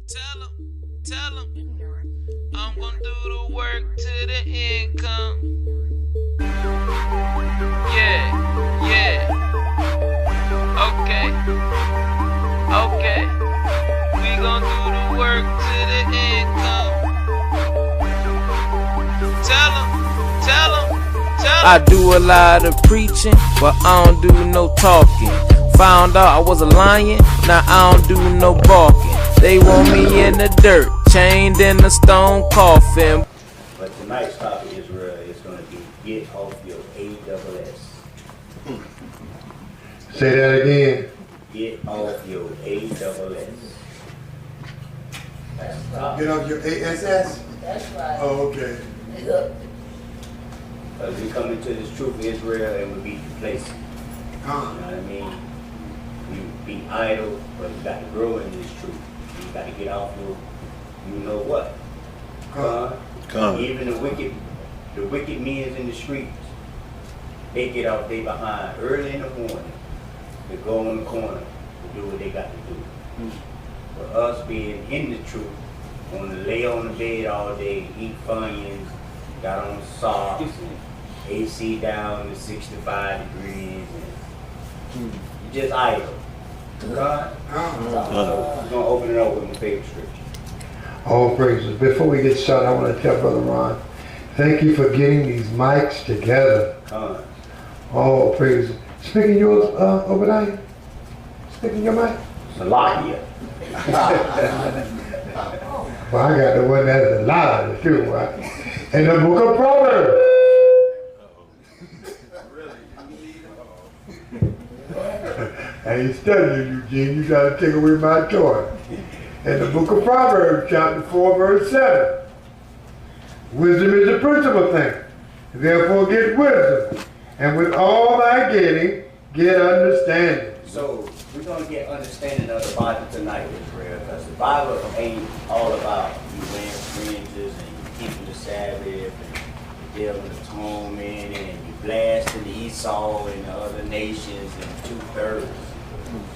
Tell 'em, I'm gonna do the work to the income. Yeah. Okay. We gonna do the work to the income. Tell 'em. I do a lot of preaching, but I don't do no talking. Found out I was a lion, now I don't do no barking. They want me in the dirt, chained in a stone coffin. But tonight's topic, Israel, is going to be get off your ASS. Say that again. Get off your ASS. That's the topic. Get off your ASS? That's right. Oh, okay. As we come into this truth of Israel and we be complacent. You know what I mean? You be idle, but you got to grow in this truth. You got to get off your, you know what? Even the wicked men in the streets, they get off their behind early in the morning to go on the corner to do what they got to do. For us being in the truth, want to lay on the bed all day, eat Funyuns, got on socks, and AC down to 65 degrees, and you just idle. God? So we're going to open it up with my favorite scripture. All praises. Before we get started, I want to tell Brother Ron, thank you for getting these mics together. All praises. Speaking yours, Obadiah? Speaking your mic? Salakia. Well, I got the one that's a lie too, right? In the book of Proverbs. I ain't studying you, Eugene. You got to take away my toy. In the book of Proverbs, chapter 4, verse 7. Wisdom is the principal thing. Therefore get wisdom. And with all thy getting, get understanding. So we're going to get understanding of the Bible tonight, Israel, because the Bible ain't all about you wearing fringes and you keeping the Sabbath and you dealing with atonement and you blasting the Esau and the other nations and 2/3.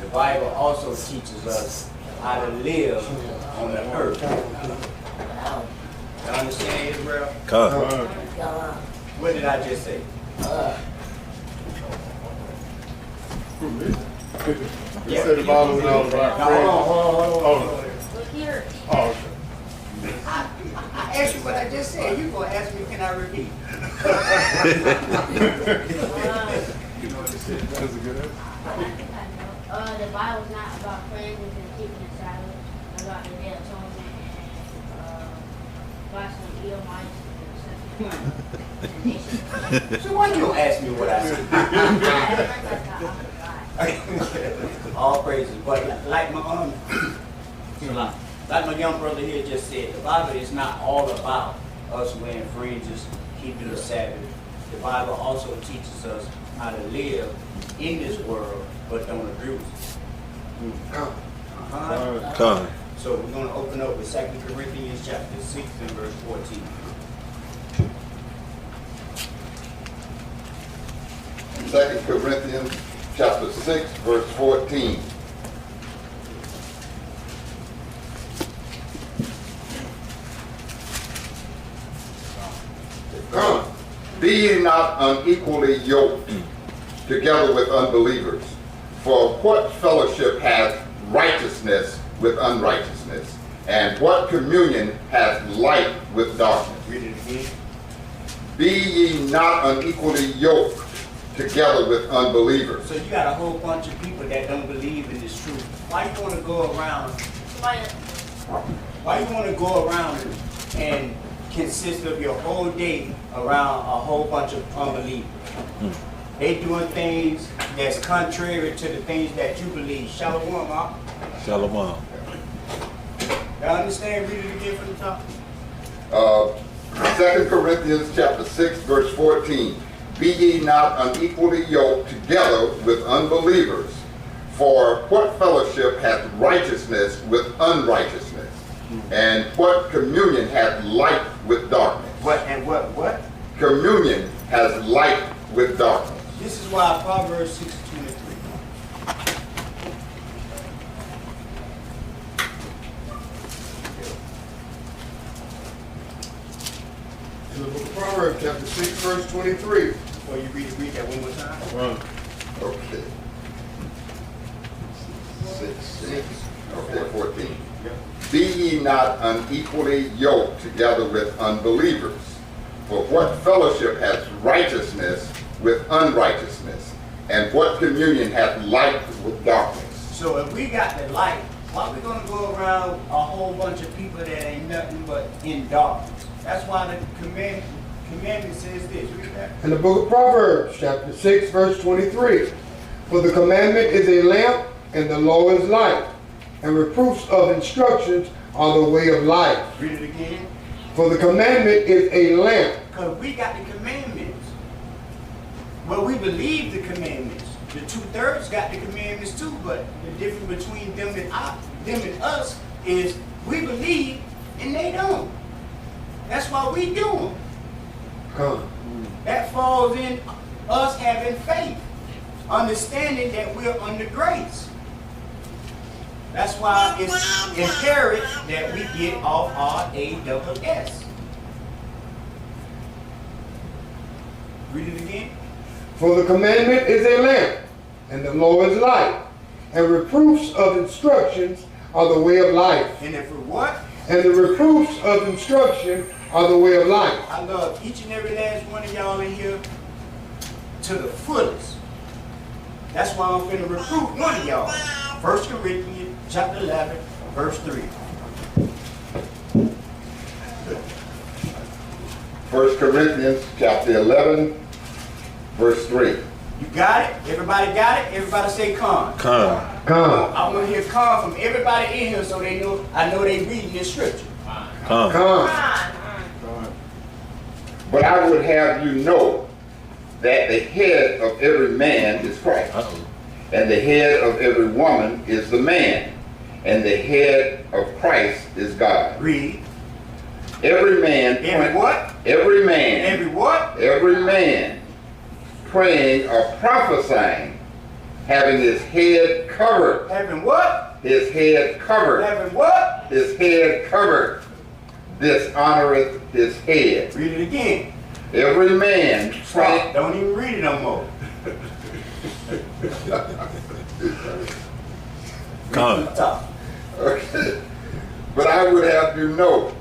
The Bible also teaches us how to live on the earth. You understand, Israel? What did I just say? You said the Bible was all about I asked you what I just said. You gonna ask me, can I repeat? That's a good answer. The Bible's not about fringes and keeping the Sabbath, about the Day of Atonement and Edomites and So why you don't ask me what I said? All praises, but like my young brother here just said, the Bible is not all about us wearing fringes, keeping the Sabbath. The Bible also teaches us how to live in this world, but don't abuse it. So we're going to open up with 2 Corinthians chapter 6 and verse 14. 2 Corinthians chapter 6, verse 14. Be ye not unequally yoked together with unbelievers. For what fellowship hath righteousness with unrighteousness? And what communion hath light with darkness? Read it again. Be ye not unequally yoked together with unbelievers. So you got a whole bunch of people that don't believe in this truth. Why you want to go around and consist of your whole day around a whole bunch of unbelievers? They doing things that's contrary to the things that you believe. Shalom, Mark. Shalom. Y'all understand? Read it again from the top. 2 Corinthians chapter 6, verse 14. Be ye not unequally yoked together with unbelievers. For what fellowship hath righteousness with unrighteousness? And what communion hath light with darkness? What? Communion has light with darkness. This is why Proverbs 6:23. of Proverbs, chapter 6, verse 23. Before you read that one more time. Okay. 6. Okay, 14. Yep. Be ye not unequally yoked together with unbelievers. For what fellowship hath righteousness with unrighteousness? And what communion hath light with darkness? So if we got the light, why are we going to go around a whole bunch of people that ain't nothing but in darkness? That's why the commandment says this. Read that. In the book of Proverbs, chapter 6, verse 23. For the commandment is a lamp, and the law is light, and reproofs of instructions are the way of life. Read it again. For the commandment is a lamp. Because we got the commandments. Well, we believe the commandments. The 2/3 got the commandments too, but the difference between them and us is we believe and they don't. That's why we do them. Come. That falls in us having faith, understanding that we're under grace. That's why it's imperative that we get off our AWS. Read it again. For the commandment is a lamp, and the law is light, and reproofs of instructions are the way of life. And if we're what? And the reproofs of instruction are the way of life. I love each and every last one of y'all in here to the fullest. That's why I'm finna reproof one of y'all. 1 Corinthians chapter 11, verse 3. 1 Corinthians chapter 11, verse 3. You got it? Everybody got it? Everybody say come. Come. I want to hear come from everybody in here so they know, I know they reading this scripture. Come. But I would have you know that the head of every man is Christ, and the head of every woman is the man, and the head of Christ is God. Read. Every man. Every what? Every man. Every what? Every man praying or prophesying, having his head covered. Having what? His head covered. Having what? His head covered. Dishonoreth his head. Read it again. Every man Stop. praying. Don't even read it no more. Come. Stop. Okay. But I would have you know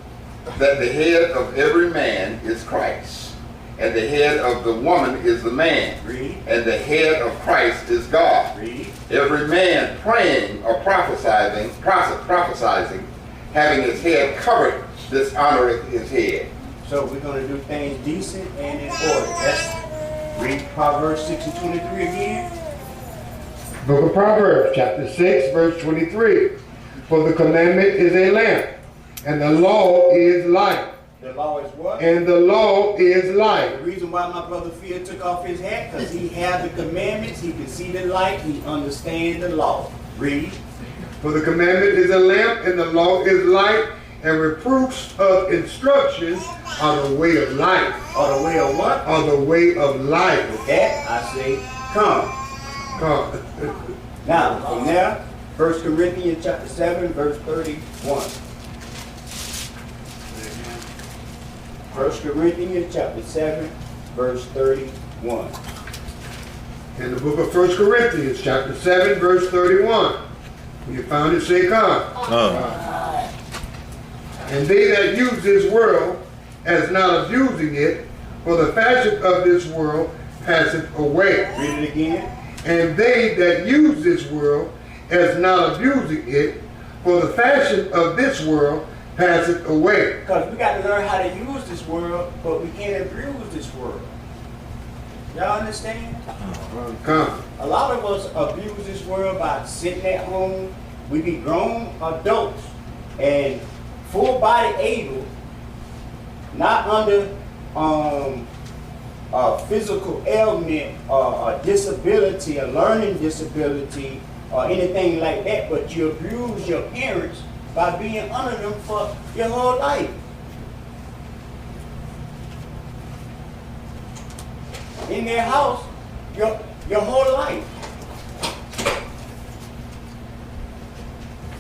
that the head of every man is Christ, and the head of the woman is the man, Read. and the head of Christ is God. Read. Every man praying or prophesying, having his head covered, dishonoreth his head. So we're going to do things decent and in order. That's read Proverbs 6 and 23 again. Book of Proverbs, chapter 6, verse 23. For the commandment is a lamp, and the law is light. The law is what? And the law is The light. reason why my brother Phil took off his hat, because he had the commandments, he can see the light, he understands the law. Read. For the commandment is a lamp, and the law is light, and reproofs of instructions are the way of life. Or the way of what? Are the way of life. With that, I say, come. Come. Now, from there, 1 Corinthians chapter 7, verse 31. 1 Corinthians chapter 7, verse 31. In the book of 1 Corinthians, chapter 7, verse 31. When you found it, say come. And they that use this world as not abusing it, for the fashion of this world passeth away. Read it again. And they that use this world as not abusing it, for the fashion of this world passeth away. Because we got to learn how to use this world, but we can't abuse this world. Y'all understand? Come. A lot of us abuse this world by sitting at home. We be grown adults and full body able, not under a physical ailment or a disability, a learning disability or anything like that, but you abuse your parents by being under them for your whole life. In their house, your whole life.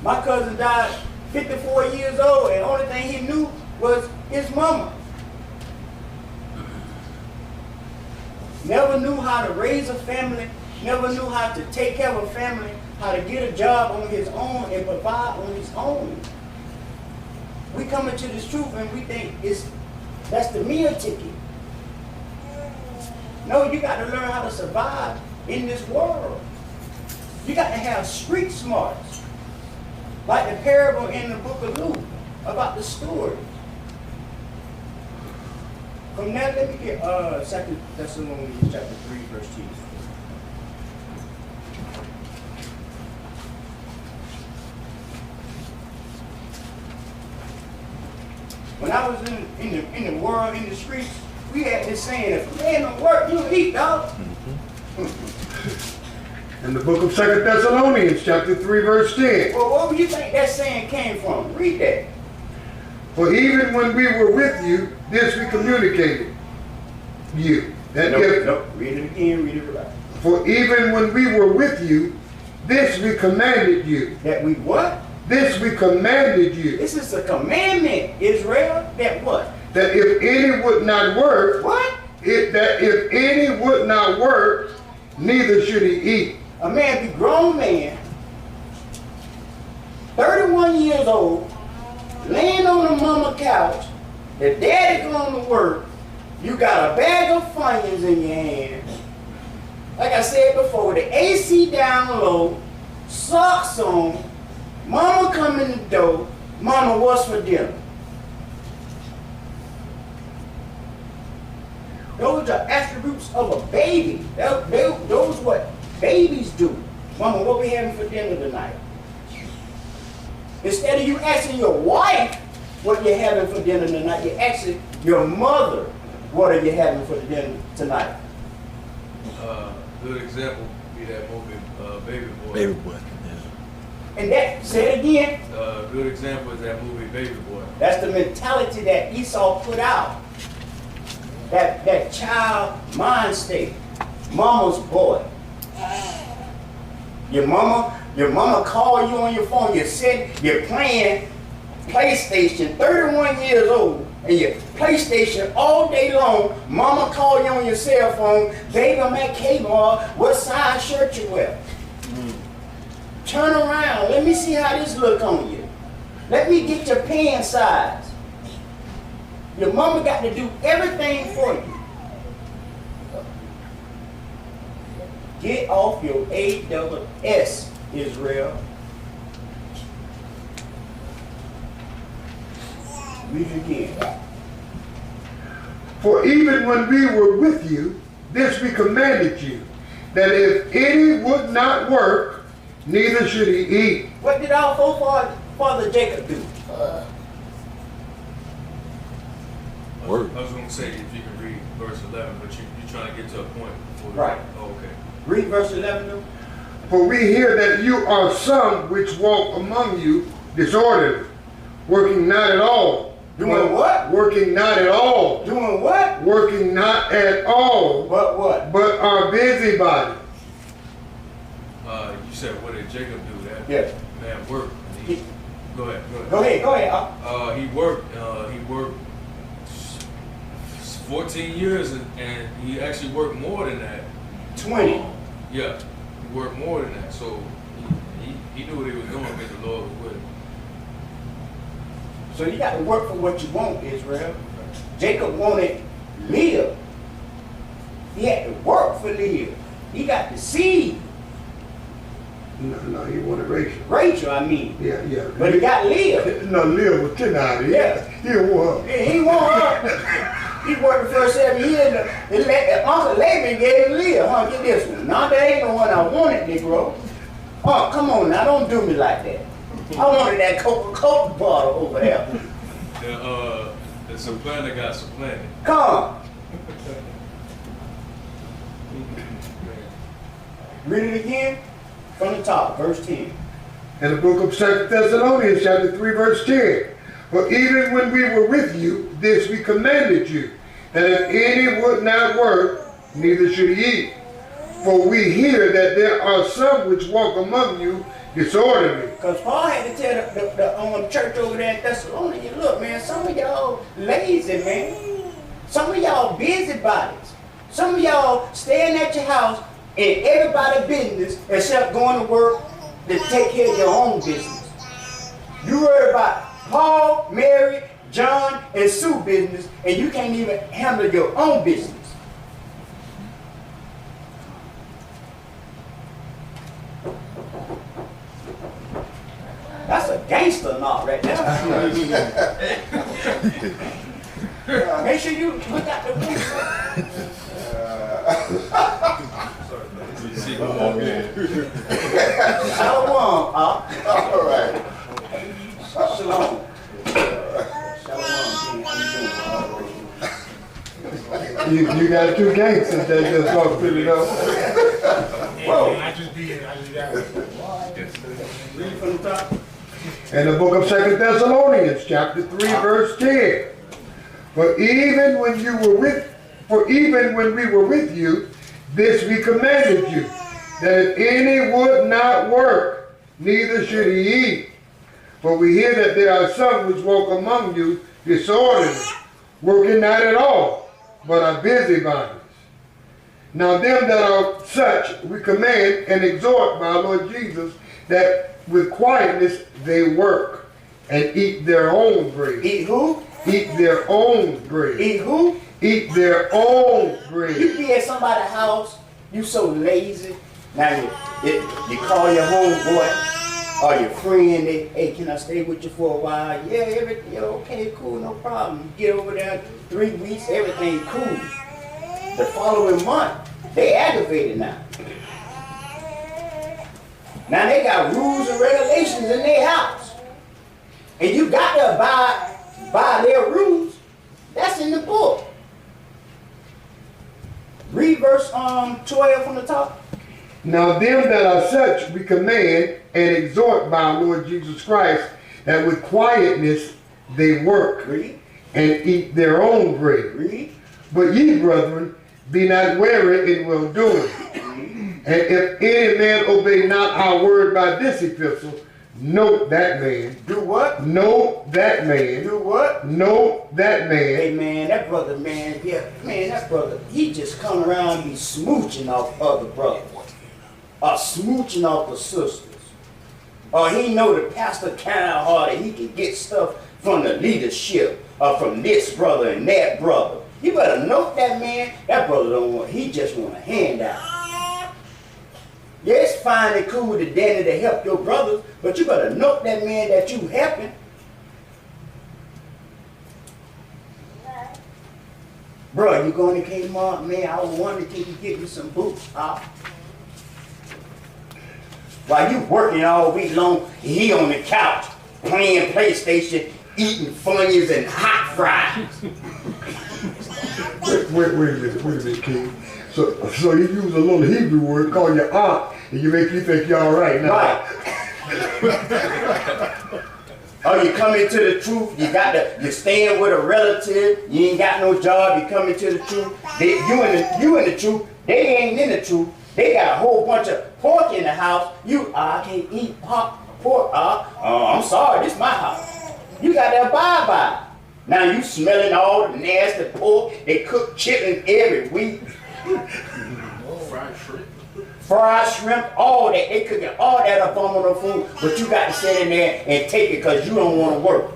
My cousin died 54 years old, and the only thing he knew was his mama. never knew how to raise a family, never knew how to take care of a family, how to get a job on his own and provide on his own. We come into this truth and we think that's the meal ticket. No, you got to learn how to survive in this world. You got to have street smarts. Like the parable in the book of Luke about the steward. From that, let me get 2 Thessalonians chapter 3, verse 2. When I was in the world, in the streets, we had this saying, if a man don't work, you don't eat, dog. In the book of 2 Thessalonians, chapter 3, verse 10. Well, where do you think that saying came from? Read that. For even when we were with you, this we communicated you. That No, read it again, read it right. For even when we were with you, this we commanded you. That we what? This we commanded you. This is a commandment, Israel. That what? That if any would not work, What? that if any would not work, neither should he eat. A man be grown man, 31 years old, laying on the mama couch, the daddy going to work, you got a bag of Funyuns in your hand. Like I said before, the AC down low, socks on, mama come in the door, mama, what's for dinner? Those are attributes of a baby. Those what babies do. Mama, what we having for dinner tonight? Instead of you asking your wife what you're having for dinner tonight, you're asking your mother, what are you having for dinner tonight? Good example be that movie, Baby Boy. Baby Boy. Yeah. And that, say it again, Good example is that movie, Baby Boy. that's the mentality that Esau put out. That child mind state. Mama's boy. Your mama call you on your phone, you're playing PlayStation, 31 years old, and you're PlayStation all day long. Mama call you on your cell phone, baby, I'm at Kmart, what size shirt you wear? Turn around, let me see how this look on you. Let me get your pant size. Your mama got to do everything for you. Get off your AWS, Israel. Read it again. For even when we were with you, this we commanded you, that if any would not work, neither should he eat. What did our forefather Jacob do? Word. I was going to say if you can read verse 11, but you're trying to get to a point before. Right. Oh, okay. Read verse 11 though. For we hear that you are some which walk among you disorderly, working not at all. Doing what? Working not at all. Doing what? Working not at all. But what? But are busybodies. You said what did Jacob do? That Yeah. man worked. Go ahead. Go ahead. He worked 14 years, and he actually worked more than that. 20. Yeah, he worked more than that. So he knew what he was doing, but the Lord was with him. So you got to work for what you want, Israel. Jacob wanted Leah. He had to work for Leah. He got the seed. No, he wanted Rachel. Rachel, I mean. Yeah. But he got Leah. No, Leah was 10 out of it. Yeah. He won. He won her. He worked the first 7 years. Uncle Laban gave him Leah. Huh, get this one. Now that ain't the one I wanted, Negro. Oh, come on now, don't do me like that. I wanted that Coca-Cola bottle over there. The supplanter got supplanted. Come on. Read it again from the top, verse 10. In the book of 2 Thessalonians, chapter 3, verse 10. For even when we were with you, this we commanded you, that if any would not work, neither should he eat. For we hear that there are some which walk among you disorderly. Because Paul had to tell the church over there in Thessalonians, look, man, some of y'all lazy, man. Some of y'all busybodies. Some of y'all staying at your house and everybody's business except going to work to take care of your own business. You worry about Paul, Mary, John, and Sue business, and you can't even handle your own business. That's a gangster knot right there. Make sure you look at the boots. Shalom, All right. Shalom. You got two gangsters that just walk through the door. Whoa. I just got it. Read from the top. In the book of 2 Thessalonians, chapter 3, verse 10. For even when we were with you, this we commanded you, that if any would not work, neither should he eat. For we hear that there are some which walk among you disorderly, working not at all, but are busybodies. Now them that are such we command and exhort by our Lord Jesus, that with quietness they work and eat their own bread. Eat who? Eat their own bread. Eat who? Eat their own You bread. be at somebody's house, you so lazy. Now you call your homeboy or your friend, hey, can I stay with you for a while? Yeah, everything, okay, cool, no problem. You get over there 3 weeks, everything cool. The following month, they aggravated now. Now they got rules and regulations in their house. And you got to abide by their rules. That's in the book. Read verse 12 from the top. Now them that are such we command and exhort by our Lord Jesus Christ, that with quietness they work Read. and eat their own bread. Read. But ye, brethren, be not weary in well doing. And if any man obey not our word by this epistle, note that man. Do what? Note that man. Do what? Note that man. Hey man, that brother, man, yeah, man, that brother, he just come around and be smooching off other brothers. Or smooching off the sisters. Or he know the pastor kind of hard and he can get stuff from the leadership or from this brother and that brother. You better note that man. That brother don't want, he just want a handout. Yeah, it's fine and cool to Danny to help your brothers, but you better note that man that you helping. Bro, you going to Kmart? Man, I was wondering, can you get me some boots? While you working all week long, he on the couch, playing PlayStation, eating Funyuns and hot fries. Wait a minute, King. So you use a little Hebrew word called your aunt, and you think you're all right now. Right. Oh, you come into the truth, you're staying with a relative, you ain't got no job, you come into the truth, you in the truth, they ain't in the truth, they got a whole bunch of pork in the house, I can't eat pork, I'm sorry, this is my house. You got to abide by it. Now you smelling all the nasty pork, they cook chicken every week. Fried shrimp, all that. They cooking all that abominable food, but you got to sit in there and take it because you don't want to work.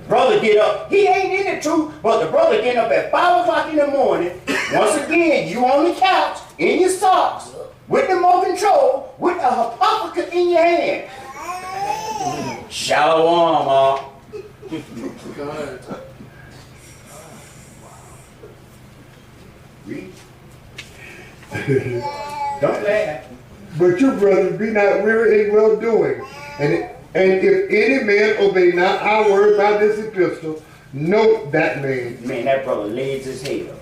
Brother get up. He ain't in the truth, but the brother getting up at 5 o'clock in the morning. Once again, you on the couch, in your socks, with the remote control, with a hypocrite in your hand. Shalom, Read. Don't laugh. But you, brothers, be not weary in well doing. And if any man obey not our word by this epistle, note that man. Man, that brother lazy as hell.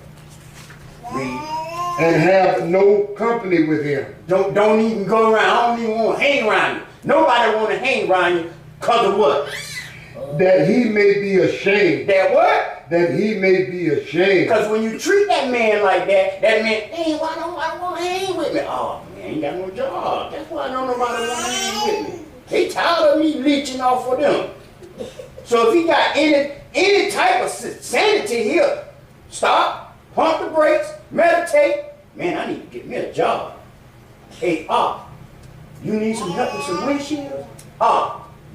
Read. And have no company with him. Don't even go around. I don't even want to hang around you. Nobody want to hang around you because of what? That he may be ashamed. That what? That he may be ashamed. Because when you treat that man like that, that man, hey, why don't I want to hang with me? Oh, man, ain't got no job. That's why I don't nobody want to hang with me. They tired of me leeching off for them. So if he got any type of sanity here, stop, pump the brakes, meditate. Man, I need to get me a job. Hey, you need some help with some windshields?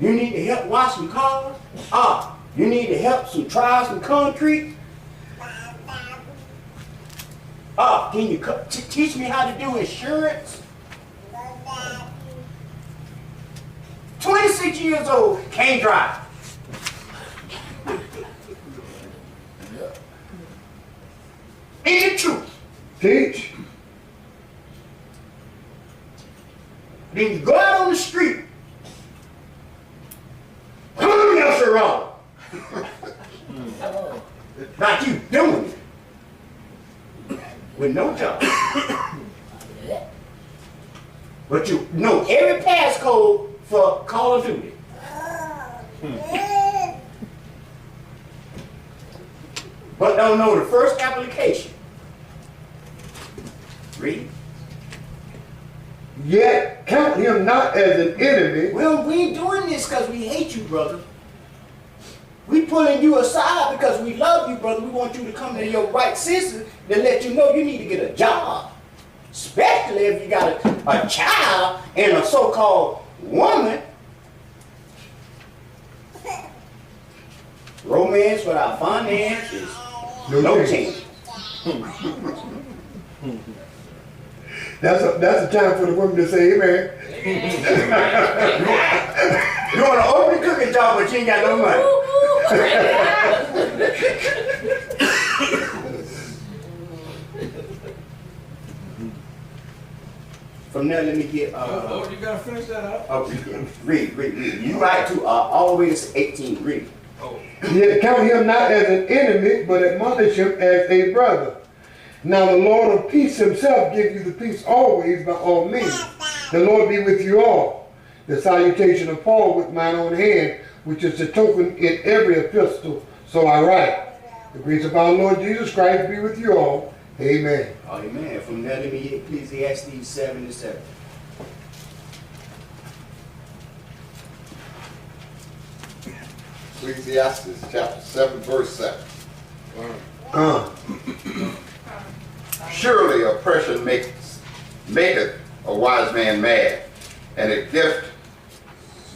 You need to help wash some cars? You need to help try some concrete? Can you teach me how to do insurance? 26 years old, can't drive. Ain't it true? Teach. Then you go out on the street. Else are wrong. Like you doing it. With no job. But you know every passcode for Call of Duty. But don't know the first application. Read. Yet count him not as an enemy. Well, we ain't doing this because we hate you, brother. We pulling you aside because we love you, brother. We want you to come to your right senses to let you know you need to get a job. Especially if you got a child and a so-called woman. Romance without finance is no chance. That's a time for the women to say amen. You want to open the cooking job, but you ain't got no money. From there, let me get. You gotta finish that up. Read. You right to all the way to 18. Read. Yet count him not as an enemy, but admonish him as a brother. Now the Lord of peace himself give you the peace always by all means. The Lord be with you all. The salutation of Paul with mine own hand, which is the token in every epistle, so I write. The grace of our Lord Jesus Christ be with you all. Amen. Amen. From there, let me get Ecclesiastes 7:7. Ecclesiastes chapter 7, verse 7. Surely oppression maketh a wise man mad, and a gift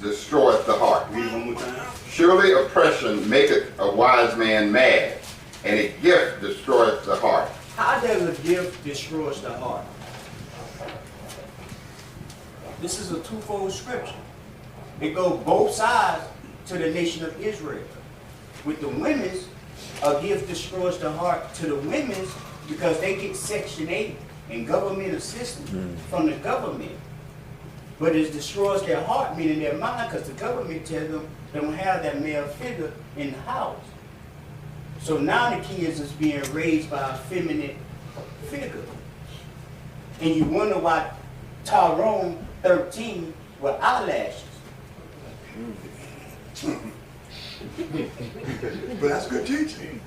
destroyeth the heart. Read one more time. Surely oppression maketh a wise man mad, and a gift destroyeth the heart. How does a gift destroy the heart? This is a twofold scripture. It goes both sides to the nation of Israel. With the women's, a gift destroys the heart to the women's because they get Section 8 and government assistance from the government. But it destroys their heart, meaning their mind, because the government tells them they don't have that male figure in the house. So now the kids is being raised by a feminine figure. And you wonder why Tyrone 13 with eyelashes. But that's good teaching.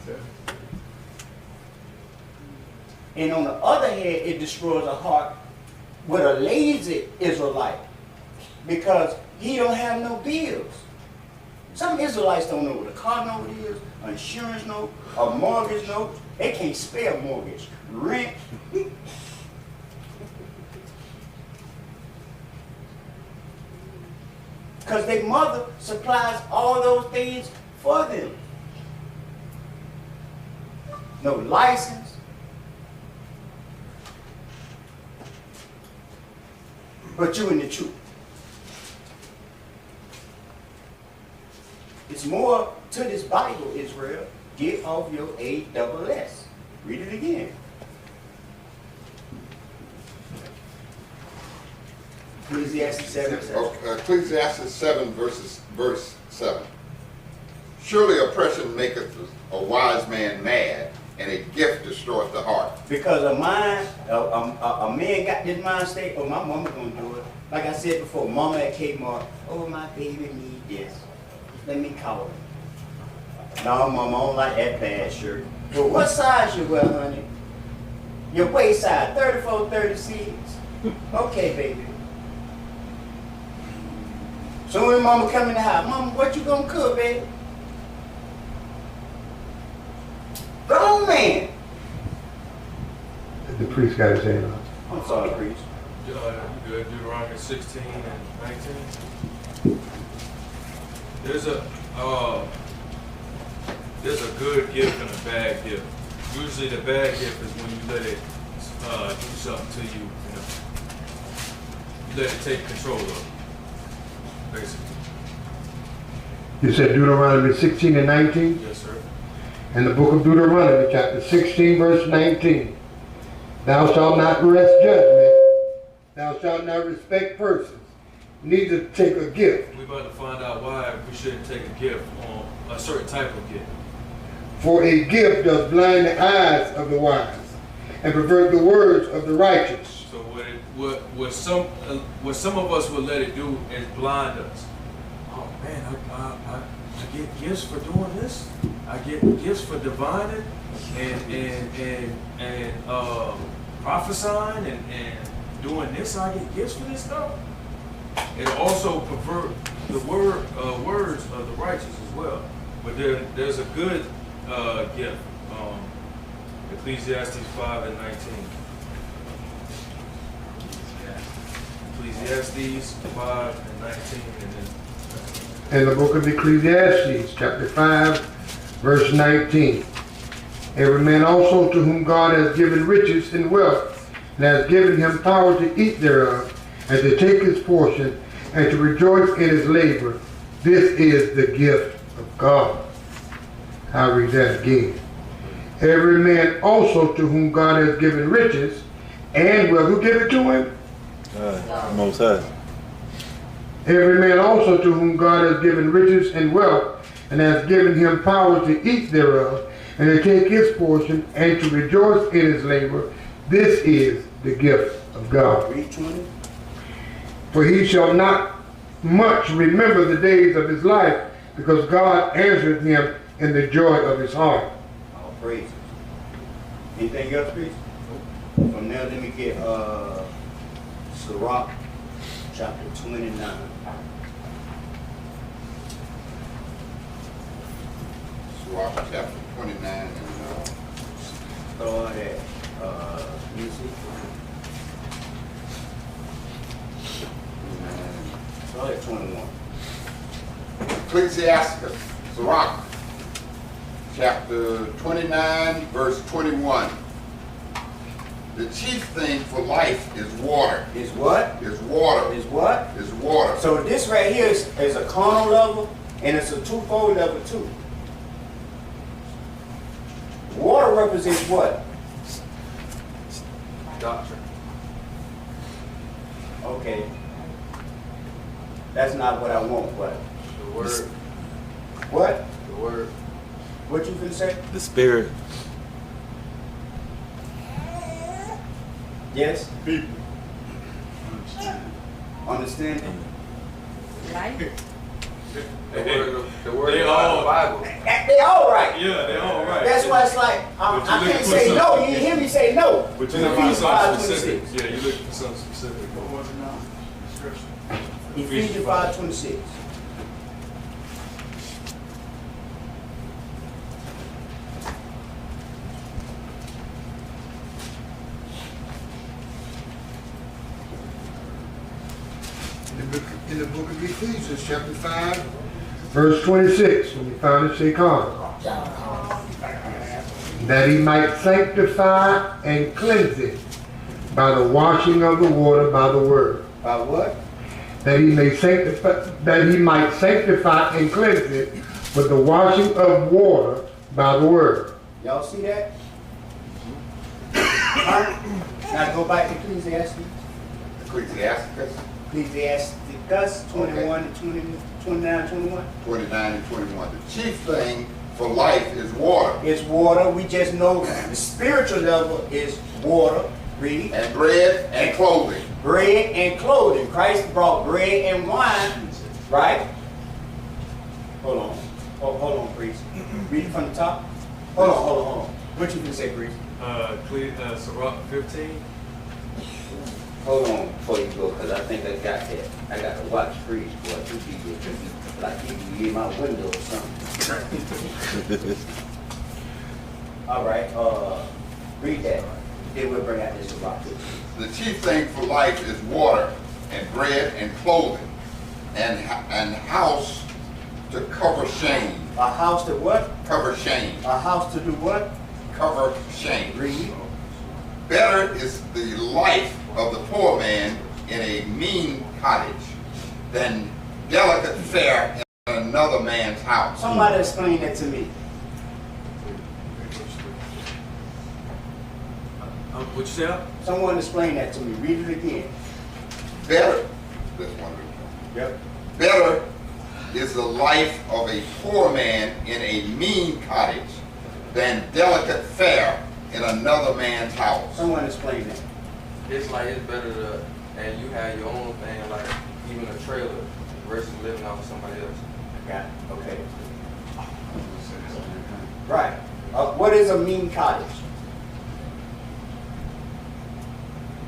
And on the other hand, it destroys a heart with a lazy Israelite because he don't have no bills. Some Israelites don't know what a car note is, an insurance note, a mortgage note. They can't spell mortgage, rent. Because their mother supplies all those things for them. No license. But you in the truth. It's more to this Bible, Israel. Get off your ASS. Read it again. Ecclesiastes 7. Ecclesiastes 7, verse 7. Surely oppression maketh a wise man mad, and a gift destroyeth the heart. Because a man got this mind state, oh, my mama gonna do it. Like I said before, mama at Kmart, oh, my baby need this. Let me call her. No, mama, I don't like that bad shirt. Well, what size you wear, honey? Your waist size, 34, 36. Okay, baby. So when mama come in the house, mama, what you gonna cook, baby? Grown man. The priest got his hand up. I'm sorry, priest. You good? Deuteronomy 16 and 19. There's a good gift and a bad gift. Usually the bad gift is when you let it do something to you, you know. You let it take control of you, basically. You said Deuteronomy 16 and 19? Yes, sir. In the book of Deuteronomy, chapter 16, verse 19. Thou shalt not rest judgment. Thou shalt not respect persons, neither take a gift. We're about to find out why we shouldn't take a gift on a certain type of gift. For a gift does blind the eyes of the wise, and pervert the words of the righteous. So what some of us will let it do is blind us. Oh man, I get gifts for doing this. I get gifts for divining and prophesying and doing this. I get gifts for this stuff. It also pervert the words of the righteous as well. But there's a good gift. Ecclesiastes 5 and 19. Ecclesiastes 5 and 19. And then In the book of Ecclesiastes, chapter 5, verse 19. Every man also to whom God has given riches and wealth, and has given him power to eat thereof, and to take his portion, and to rejoice in his labor, this is the gift of God. I'll read that again. Every man also to whom God has given riches and wealth. Who gave it to him? Most High. Every man also to whom God has given riches and wealth, and has given him power to eat thereof, and to take his portion, and to rejoice in his labor, this is the gift of God. Read 20. For he shall not much remember the days of his life, because God answered him in the joy of his heart. All praise. Anything else, priest? From there, let me get Sirach, chapter 29. Sirach chapter 29 and Start at music. Start at 21. Ecclesiastes, Sirach, chapter 29, verse 21. The chief thing for life is water. Is what? Is water. Is what? Is water. So this right here is a carnal level, and it's a twofold level too. Water represents what? doctrine. Okay. That's not what I want, but The word. what? The word. What you finna say? The spirit. Yes? People. Understanding? The word. The word They of all- the Bible. They all right. Yeah, they're all right. That's why it's like, I But you can't looking for say no. something. You didn't hear me say no. But To you're looking for Ephesians something specific. 5:26. Yeah, you're looking for something specific. Ephesians 5:26. In the book of Ephesians, chapter 5, verse 26, when you found it, say calm. That he might sanctify and cleanse it by the washing of the water by the word. By what? That he might sanctify and cleanse it with the washing of water by the word. Y'all see that? Alright. Now go back to Ecclesiastes. Ecclesiastes Ecclesiastes 21 to 20, 29, 21. 29 and 21. The chief thing for life is water. It's water. We just know the spiritual level is water. Read. And bread and clothing. Bread and clothing. Christ brought bread and wine, right? Hold on. Hold on, priest. Read it from the top. Hold on. What you can say, priest? Sirach 15. Hold on before you go, because I think I got that. I got to watch priest, boy. You be like you be in my window or something. All right. Read that. Then we'll bring out this rock. The chief thing for life is water and bread and clothing and house to cover shame. A house to what? Cover shame. A house to do what? Cover shame. Read. Better is the life of the poor man in a mean cottage than delicate fare in another man's house. Somebody explain that to me. What you say? Someone explain that to me. Read it again. Better, this one. Yep. Better is the life of a poor man in a mean cottage than delicate fare in another man's house. Someone explain that. It's like it's better to, and you have your own thing, like even a trailer versus living off of somebody else. Got it. Okay. Right. What is a mean cottage?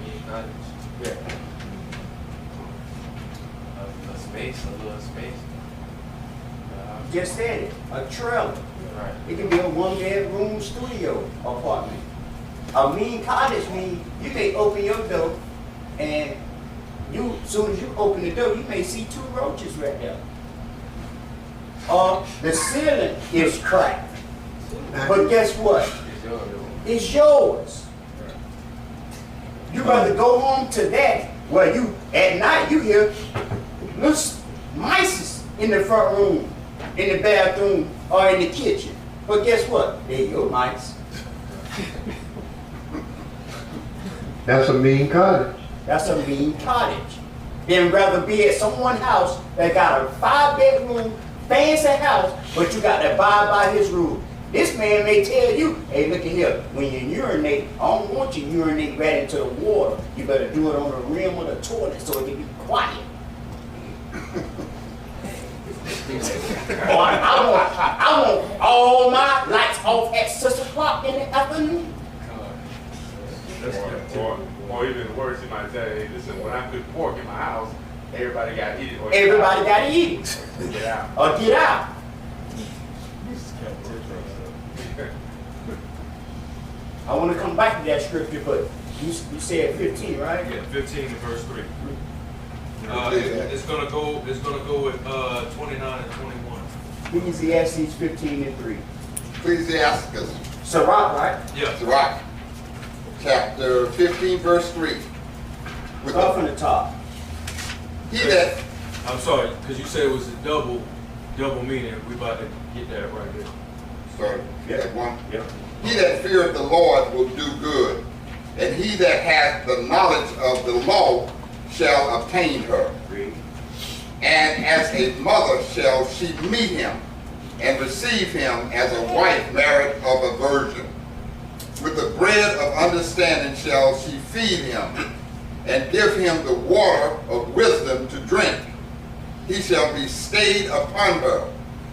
Mean cottage. Yeah. A space, a little space. Just said it. A trailer. Right. It can be a one-bedroom studio apartment. A mean cottage means you may open your door and as soon as you open the door, you may see 2 roaches right there. The ceiling is cracked. But guess what? It's yours. It's yours. You rather go home to that where you, at night, you hear little mice in the front room, in the bathroom, or in the kitchen. But guess what? They're your mice. That's a mean cottage. That's a mean cottage. Then rather be at someone's house that got a 5-bedroom, fancy house, but you got to abide by his rules. This man may tell you, hey, look at here, when you urinate, I don't want you to urinate right into the water. You better do it on the rim of the toilet so it can be quiet. I want all my lights off at 6 o'clock in the afternoon. Or even worse, he might say, hey, listen, when I cook pork in my house, everybody got to eat it. Or Everybody got to eat it. get out. Or get out. I want to come back to that scripture, but you said 15, right? Yeah, 15 to verse 3. It's gonna go with 29 and 21. Ecclesiastes 15 and 3. Ecclesiasticus, Sirach, right? Yeah. Sirach, chapter 15, verse 3. With Start from the top. he that I'm sorry, because you said it was a double meaning. We about to get that right there. sorry, that one. Yep. He that feareth the Lord will do good, and he that hath the knowledge of the law shall obtain her. Read. And as a mother shall she meet him, and receive him as a wife married of a virgin. With the bread of understanding shall she feed him, and give him the water of wisdom to drink. He shall be stayed upon her,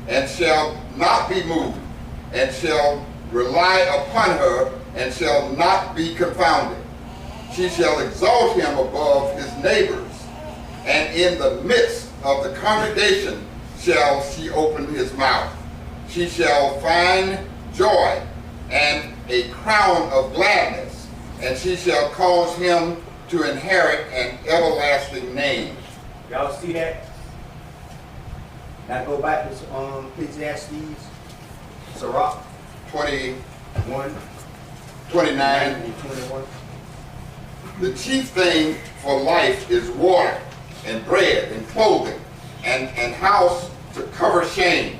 and shall not be moved, and shall rely upon her, and shall not be confounded. She shall exalt him above his neighbors, and in the midst of the congregation shall she open his mouth. She shall find joy and a crown of gladness, and she shall cause him to inherit an everlasting name. Y'all see that? Now go back to Ecclesiastes, Sirach 21, 29 29. and 21. The chief thing for life is water and bread and clothing and house to cover shame.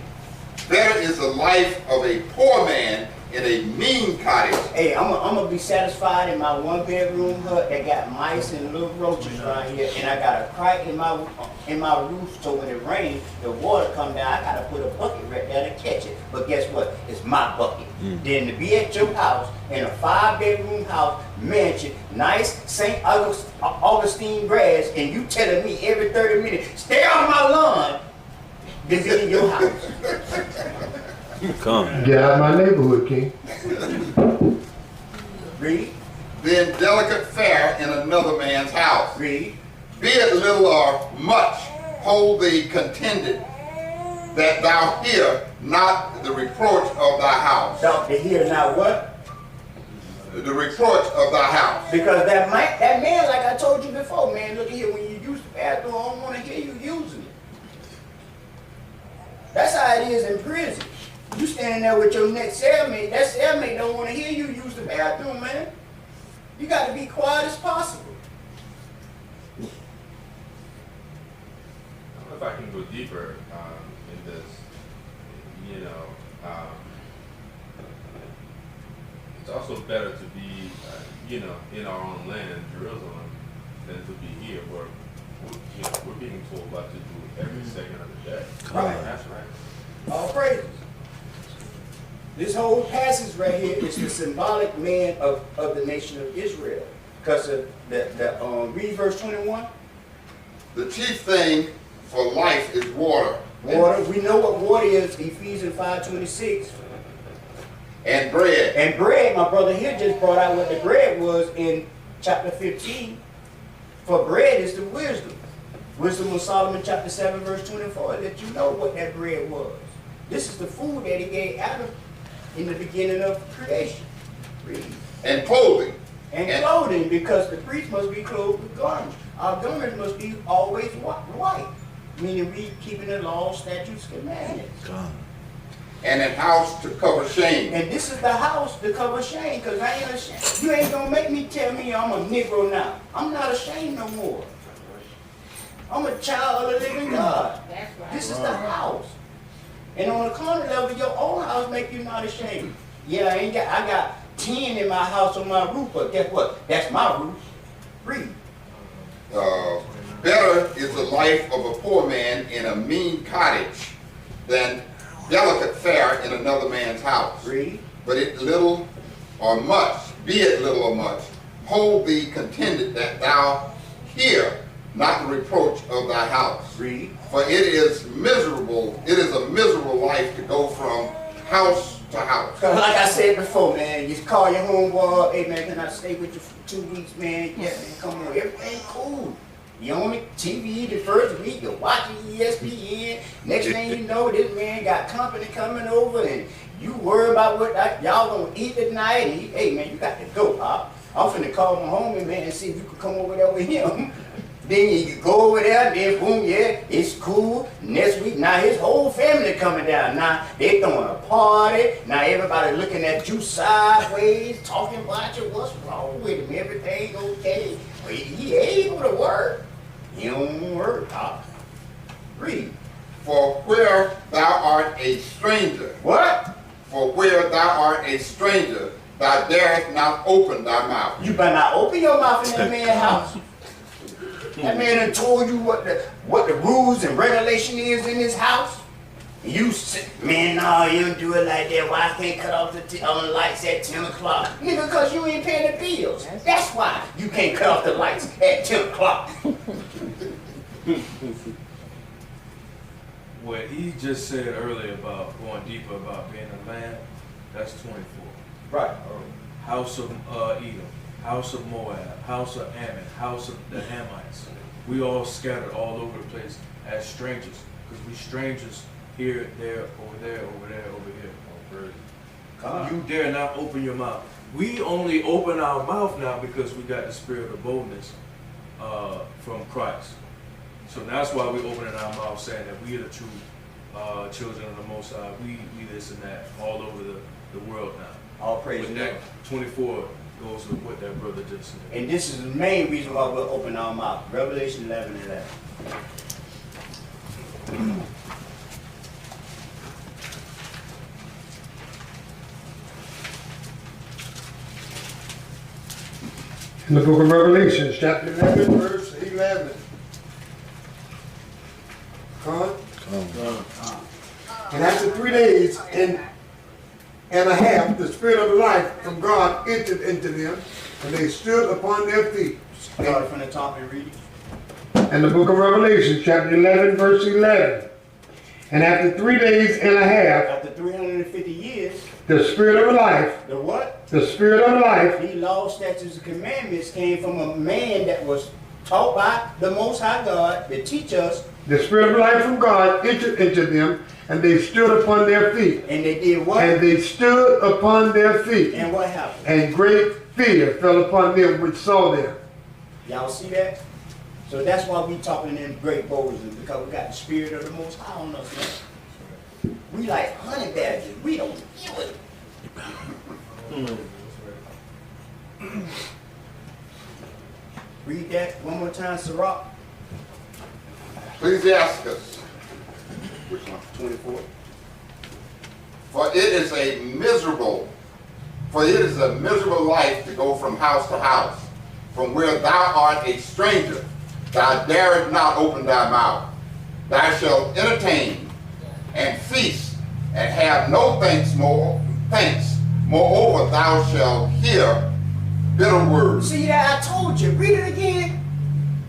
Better is the life of a poor man in a mean cottage. Hey, I'm gonna be satisfied in my 1-bedroom hut that got mice and little roaches around here, and I got a crack in my roof, so when it rains, the water come down. I gotta put a bucket right there to catch it. But guess what? It's my bucket. Then to be at your house in a 5-bedroom house, mansion, nice St. Augustine grass, and you telling me every 30 minutes, stay off my lawn, to be in your house. Come. Get out of my neighborhood, King. Read, Then delicate fare in another man's house. read. Be it little or much, hold thee contented, that thou hear not the reproach of thy house. Doctor, hear now what? the reproach of thy house. Because that man, like I told you before, man, look here, when you use the bathroom, I don't want to hear you using it. That's how it is in prison. You standing there with your next cellmate, that cellmate don't want to hear you use the bathroom, man. You got to be quiet as possible. I don't know if I can go deeper in this. You know, it's also better to be, you know, in our own land, Jerusalem, than to be here where we're being told what to do every second of the day. Right. That's right. All praises. This whole passage right here is the symbolic man of the nation of Israel. Because read verse 21. The chief thing for life is water. Water. We know what water is, Ephesians 5:26. And bread. And bread, my brother here just brought out what the bread was in chapter 15. For bread is the wisdom. Wisdom of Solomon chapter 7 verse 24. Let you know what that bread was. This is the food that he gave Adam in the beginning of creation. Read. And clothing. And clothing, because the priest must be clothed with garments. Our garments must be always white. Meaning we keeping the law, statutes, commandments. And a house to cover shame. And this is the house to cover shame, because I ain't ashamed. You ain't gonna make me tell me I'm a Negro now. I'm not ashamed no more. I'm a child of the living God. That's right. This is the house. And on the corner level, your own house make you not ashamed. Yeah, I got 10 in my house on my roof, but guess what? That's my roof. Read. Better is the life of a poor man in a mean cottage than delicate fare in another man's house. Read. But it little or much, be it little or much, hold thee contented that thou hear not the reproach of thy house. Read. For it is a miserable life to go from house to house. Because like I said before, man, you call your homeboy, hey man, can I stay with you for 2 weeks, man? Yeah, man, come on, everything cool. You on the TV the first week, you're watching ESPN. Next thing you know, this man got company coming over and you worry about what y'all gonna eat tonight. And hey man, you got to go, Pop. I'm finna call my homie, man, and see if you can come over there with him. Then you can go over there, then boom, yeah, it's cool. Next week, now his whole family coming down. Now they throwing a party. Now everybody looking at you sideways, talking about you. What's wrong with him? Everything okay? Well, he able to work. He don't work, Pop. Read. For where thou art a stranger. What? For where thou art a stranger, thou darest not open thy mouth. You better not open your mouth in that man's house. That man done told you what the rules and regulation is in his house. And you say, man, no, you don't do it like that. Why I can't cut off the lights at 10 o'clock? Nigga, because you ain't paying the bills. That's why you can't cut off the lights at 10 o'clock. What he just said earlier about going deeper about being a man, that's 24. Right. House of Edom, house of Moab, house of Ammon, house of the Hamites. We all scattered all over the place as strangers, because we strangers here, there, over there, over there, over here. You dare not open your mouth. We only open our mouth now because we got the spirit of boldness from Christ. So that's why we're opening our mouth saying that we are the true children of the Most High. We this and that all over the world now. All praise But to that God. 24 goes with what that brother just said. And this is the main reason why we're opening our mouth. Revelation 11:11. In the book of Revelation, chapter 11, verse 11. And after 3 days and a half, the Spirit of life from God entered into them, and they stood upon their feet. Start from the top and read it. In the book of Revelation, chapter 11, verse 11. And after 3 days and a half, After 350 years, the Spirit of life, the what? the Spirit of life, These laws, statutes, and commandments came from a man that was taught by the Most High God to teach us The Spirit of life from God entered into them, and they stood upon their feet. And they did what? And they stood upon their feet. And what happened? And great fear fell upon them which saw them. Y'all see that? So that's why we talking in great boldness, because we got the Spirit of the Most High on us, man. We like honey badgers. We don't deal with it. Read that one more time, Sirach. Ecclesiastes. Which one? 24. For it is a miserable life to go from house to house. From where thou art a stranger, thou darest not open thy mouth. Thou shalt entertain and feast, and have no thanks. Moreover, thou shalt hear bitter words. See that? I told you. Read it again.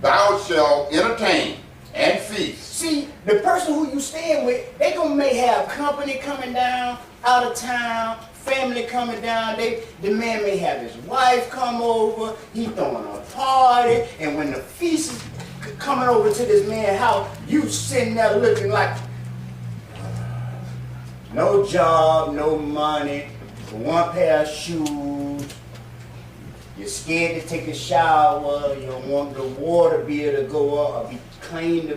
Thou shalt entertain and feast. See, the person who you staying with, they may have company coming down out of town, family coming down. The man may have his wife come over. He throwing a party, and when the feast is coming over to this man's house, you sitting there looking like no job, no money, one pair of shoes. You're scared to take a shower. You don't want the water bill to go up or be clean.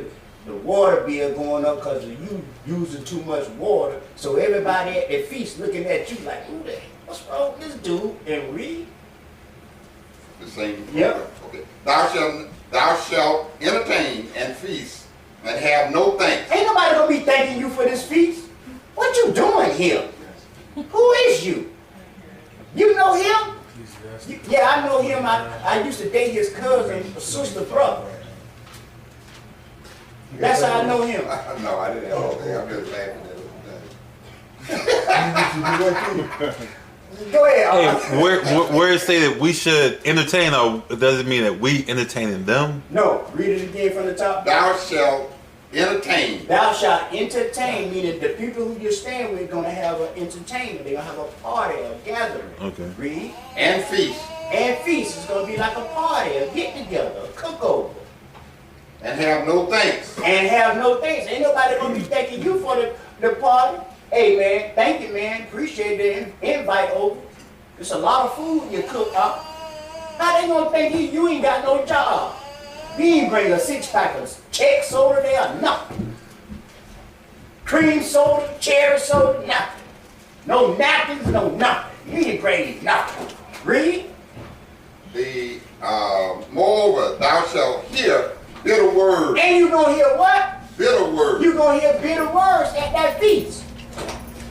The water bill going up because of you using too much water. So everybody at their feast looking at you like, who the heck? What's wrong with this dude? And read. The same. Yep. Okay. Thou shalt entertain and feast, and have no thanks. Ain't nobody gonna be thanking you for this feast. What you doing here? Who is you? You know him? Yeah, I know him. I used to date his cousin, sister, brother. That's how I know him. No, I didn't know that. I'm just laughing at it. Go ahead. Hey, where it say that we should entertain, or does it mean that we entertaining them? No, read it again from the top. Thou shalt entertain. Thou shalt entertain, meaning the people who you're staying with gonna have an entertainment. They're gonna have a party, a gathering. Okay. Read. And feast. And feast. It's gonna be like a party, a get together, a cook over. And have no thanks. And have no thanks. Ain't nobody gonna be thanking you for the party. Hey man, thank you man. Appreciate the invite over. It's a lot of food you cook up. How they gonna think you ain't got no job? You ain't bring a 6-pack of Czech soda there, nothing. Cream soda, cherry soda, nothing. No napkins, no nothing. You ain't bring nothing. Read. Moreover, thou shalt hear bitter words. And you gonna hear what? Bitter words. You gonna hear bitter words at that feast.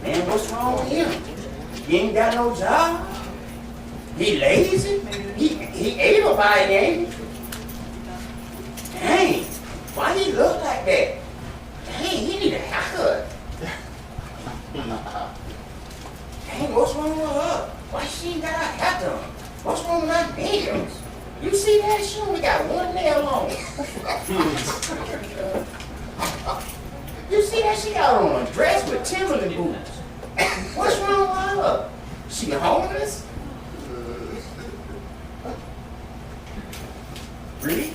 Man, what's wrong with him? He ain't got no job. He lazy. He able-bodied, ain't he? Dang, why he look like that? Dang, he need a haircut. Dang, what's wrong with her? Why she ain't got her hair done? What's wrong with her nails? You see that? She only got one nail on. You see that? She got on a dress with Timberland boots. What's wrong with her? She homeless? Really?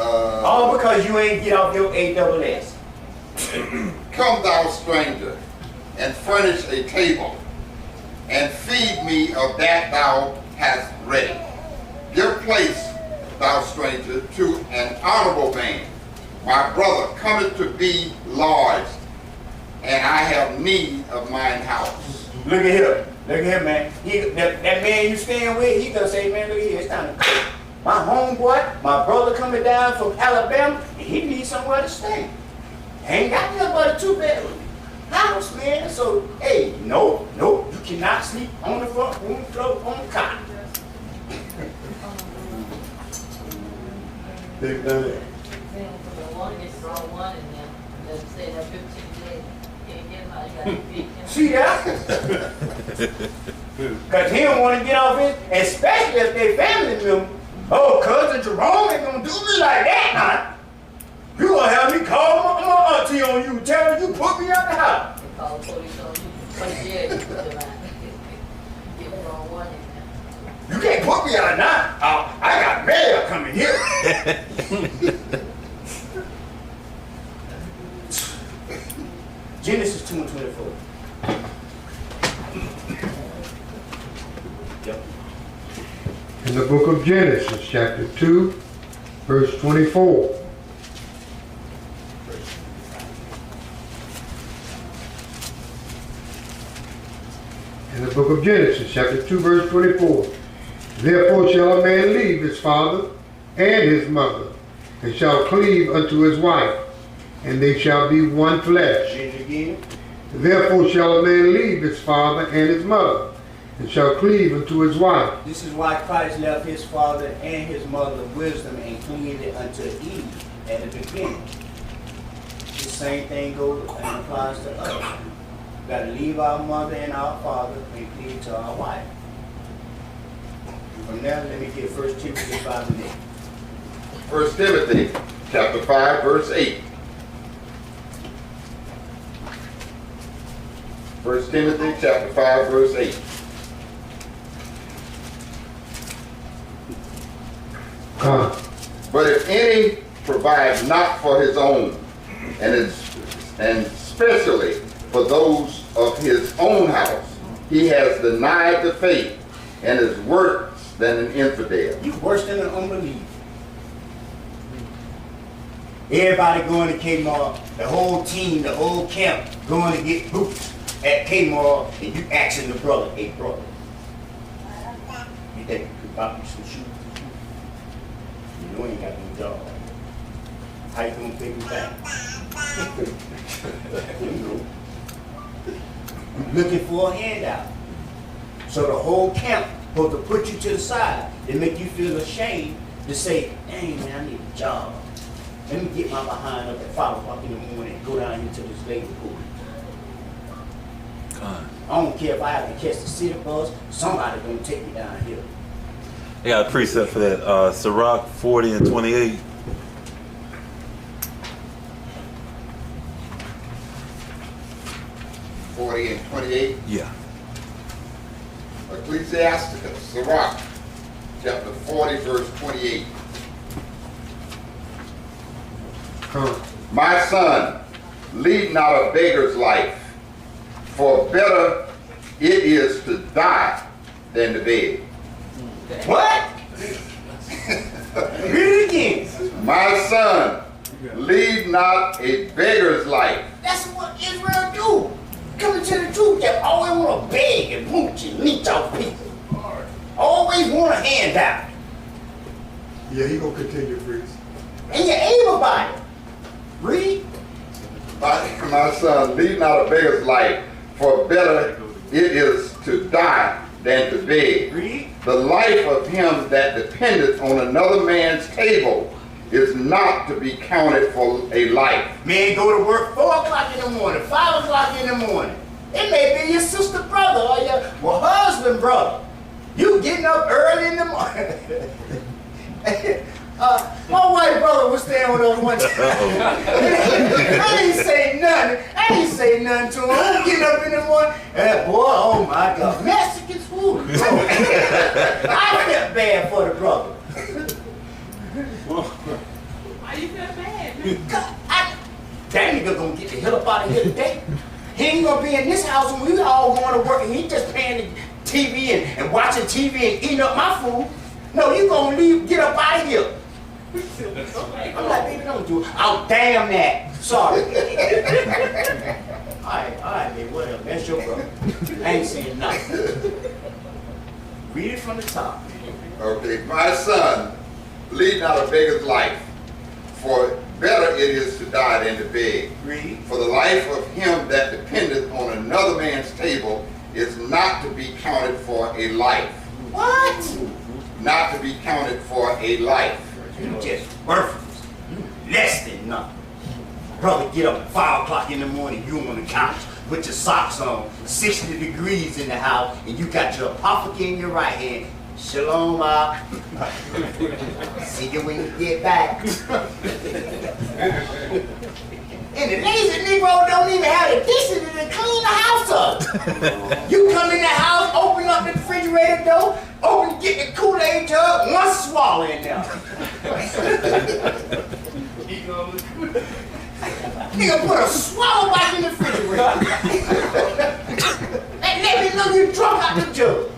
All because you ain't get off your AWS. Come thou stranger, and furnish a table, and feed me of that thou hast ready. Give place, thou stranger, to an honorable man. My brother cometh to be lodged, and I have need of mine house. Look at here. Look at here, man. That man you staying with, he gonna say, man, look at here, it's time to cook. My homeboy, my brother coming down from Alabama, he needs somewhere to stay. Ain't got nothing but a 2-bedroom house, man. So, hey, no, you cannot sleep on the front room floor on the cot. They've done it. See that? Because he don't want to get off his, especially if they family member. Oh, cousin Jerome ain't gonna do me like that, huh? You gonna have me call my auntie on you, tell her you put me out the house. Call the police on you. But yeah, you put them out. Give the wrong one in there. You can't put me out now. I got mail coming here. Genesis 2 and 24. Yep. In the book of Genesis, chapter 2, verse 24. In the book of Genesis, chapter 2, verse 24. Therefore shall a man leave his father and his mother, and shall cleave unto his wife, and they shall be one flesh. Read it again. Therefore shall a man leave his father and his mother, and shall cleave unto his wife. This is why Christ left his father and his mother wisdom and cleaved unto Eve at the beginning. The same thing goes and applies to us. We got to leave our mother and our father and cleave to our wife. From there, let me get 1 Timothy 5 and 8. 1 Timothy chapter 5, verse 8. 1 Timothy chapter 5, verse 8. But if any provide not for his own, and especially for those of his own house, he has denied the faith and is worse than an infidel. You worse than an unbeliever. Everybody going to Kmart, the whole team, the whole camp going to get boots at Kmart, and you asking the brother, hey brother, you think you could buy me some shoes? You know you ain't got no job. How you gonna pay me back? You know. Looking for a handout. So the whole camp supposed to put you to the side and make you feel ashamed to say, dang man, I need a job. Let me get my behind up at 5 o'clock in the morning and go down here to this lady pool. I don't care if I have to catch the city bus, somebody gonna take me down here. I got a precept for that. Sirach 40 and 28. and 28. Yeah. Ecclesiasticus, Sirach, chapter 40, verse 28. My son, lead not a beggar's life, for better it is to die than to beg. What? Read it again. My son, lead not a beggar's life. That's what Israel do. Coming to the truth, they always want to beg and mooch and leech off people. Always want a handout. Yeah, he gonna continue, Freeze. And you're able by it. Read. My son, lead not a beggar's life, for better it is to die than to beg. Read. The life of him that dependeth on another man's table is not to be counted for a life. Man go to work 4 o'clock in the morning, 5 o'clock in the morning. It may be your sister brother or your husband brother. You getting up early in the morning. My white brother was staying with us one time. I ain't say nothing to him. I'm getting up in the morning. And boy, oh my God, Mexican food. I felt bad for the brother. Why you feel bad? That nigga gonna get the hell up out of here today. He ain't gonna be in this house when we all going to work and he just paying the TV and watching TV and eating up my food. No, you gonna leave, get up out of here. I'm like, baby, don't do it. Oh, damn that. Sorry. all right, baby, whatever. That's your brother. I ain't saying nothing. Read it from the top. Okay, my son, lead not a beggar's life, for better it is to die than to beg. Read. For the life of him that dependeth on another man's table is not to be counted for a life. What? Not to be counted for a life. You just worthless. You less than nothing. Brother, get up at 5 o'clock in the morning, you on the couch with your socks on, 60 degrees in the house, and you got your apothecary in your right hand. Shalom, Ma. See you when you get back. And the lazy Negro don't even have the decency to clean the house up. You come in the house, open up the refrigerator door, get the Kool-Aid jug, one swallow in there. Nigga put a swallow back in the refrigerator. Let me know you drunk out the jug.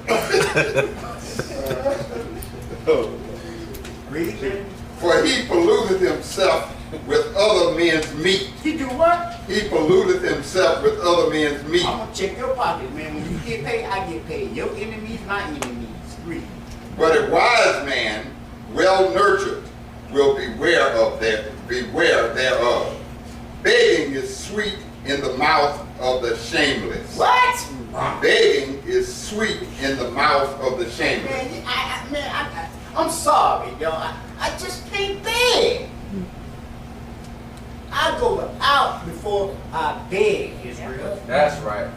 Read it. For he polluted himself with other men's meat. He do what? He polluted himself with other men's meat. I'm gonna check your pocket, man. When you get paid, I get paid. Your enemies, my enemies. Read. But a wise man, well nurtured, will beware thereof. Begging is sweet in the mouth of the shameless. What? Begging is sweet in the mouth of the shameless. Man, I'm sorry, y'all. I just can't beg. I go out before I beg, Israel. That's right.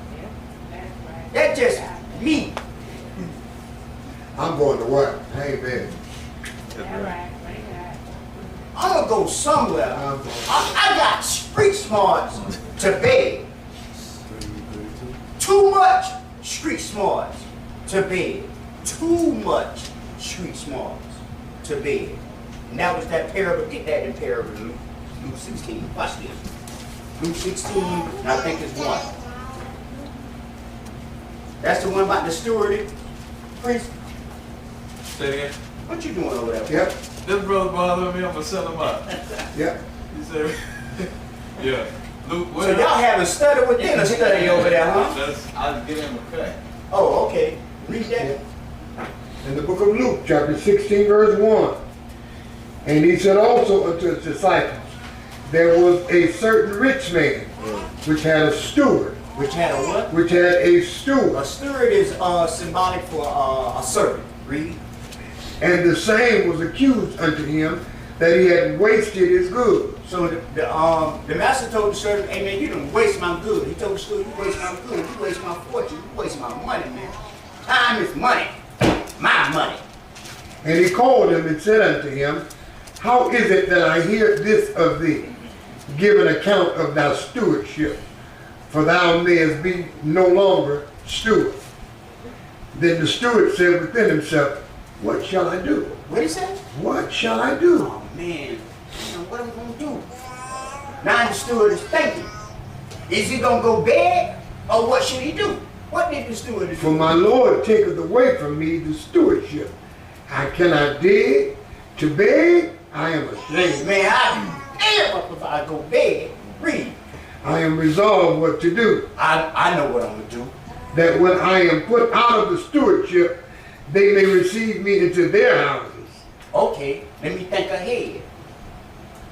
That's just me. I'm going to work. I ain't bad. I'm gonna go somewhere. I got street smarts to beg. Too much street smarts to beg. Too much street smarts to beg. And that was that parable. Get that in parable, Luke 16. Watch this. Luke 16, and I think it's 1. That's the one about the steward. Priest, Say it again. what you doing over there? Yep, This brother bothering me, I'm gonna sell him out. yep. He said, yeah. Luke, So y'all having study within a study over there, huh? I'll give him a cut. Oh, okay. Read that. In the book of Luke, chapter 16, verse 1. And he said also unto his disciples, there was a certain rich man, which had a steward. Which had a what? Which had a steward. A steward is symbolic for a servant. Read. And the same was accused unto him that he had wasted his goods. So the master told the servant, hey man, you done waste my good. He told the steward, you waste my good, you waste my fortune, you waste my money, man. Time is money. My money. And he called him and said unto him, how is it that I hear this of thee? Give an account of thy stewardship, for thou mayest be no longer steward. Then the steward said within himself, what shall I do? What did he say? What shall I do? Oh man, what am I gonna do? Now the steward is thinking. Is he gonna go beg, or what should he do? What did the steward do? For my Lord taketh away from me the stewardship. I cannot dig to beg. I am ashamed. Man, I damn up if I go beg. Read. I am resolved what to do, I know what I'm gonna do. that when I am put out of the stewardship, they may receive me into their houses. Okay, let me think ahead.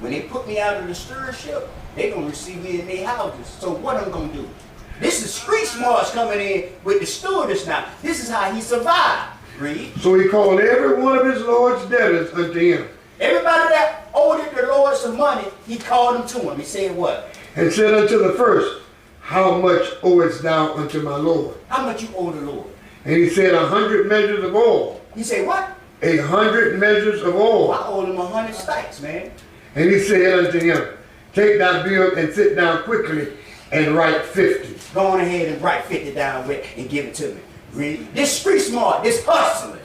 When they put me out of the stewardship, they gonna receive me in their houses. So what I'm gonna do? This is street smarts coming in with the stewardess now. This is how he survived. Read. So he called every one of his Lord's debtors unto him, Everybody that owed the Lord some money, he called them to him. He said what? and said unto the first, how much owest thou unto my Lord? How much you owe the Lord? And he said, 100 measures of oil. He said what? 100 measures of Oh, oil. I owe him 100 stacks, man. And he said unto him, take thy bill and sit down quickly and write 50. Go on ahead and write 50 down with and give it to me. Read. This street smart, this hustling.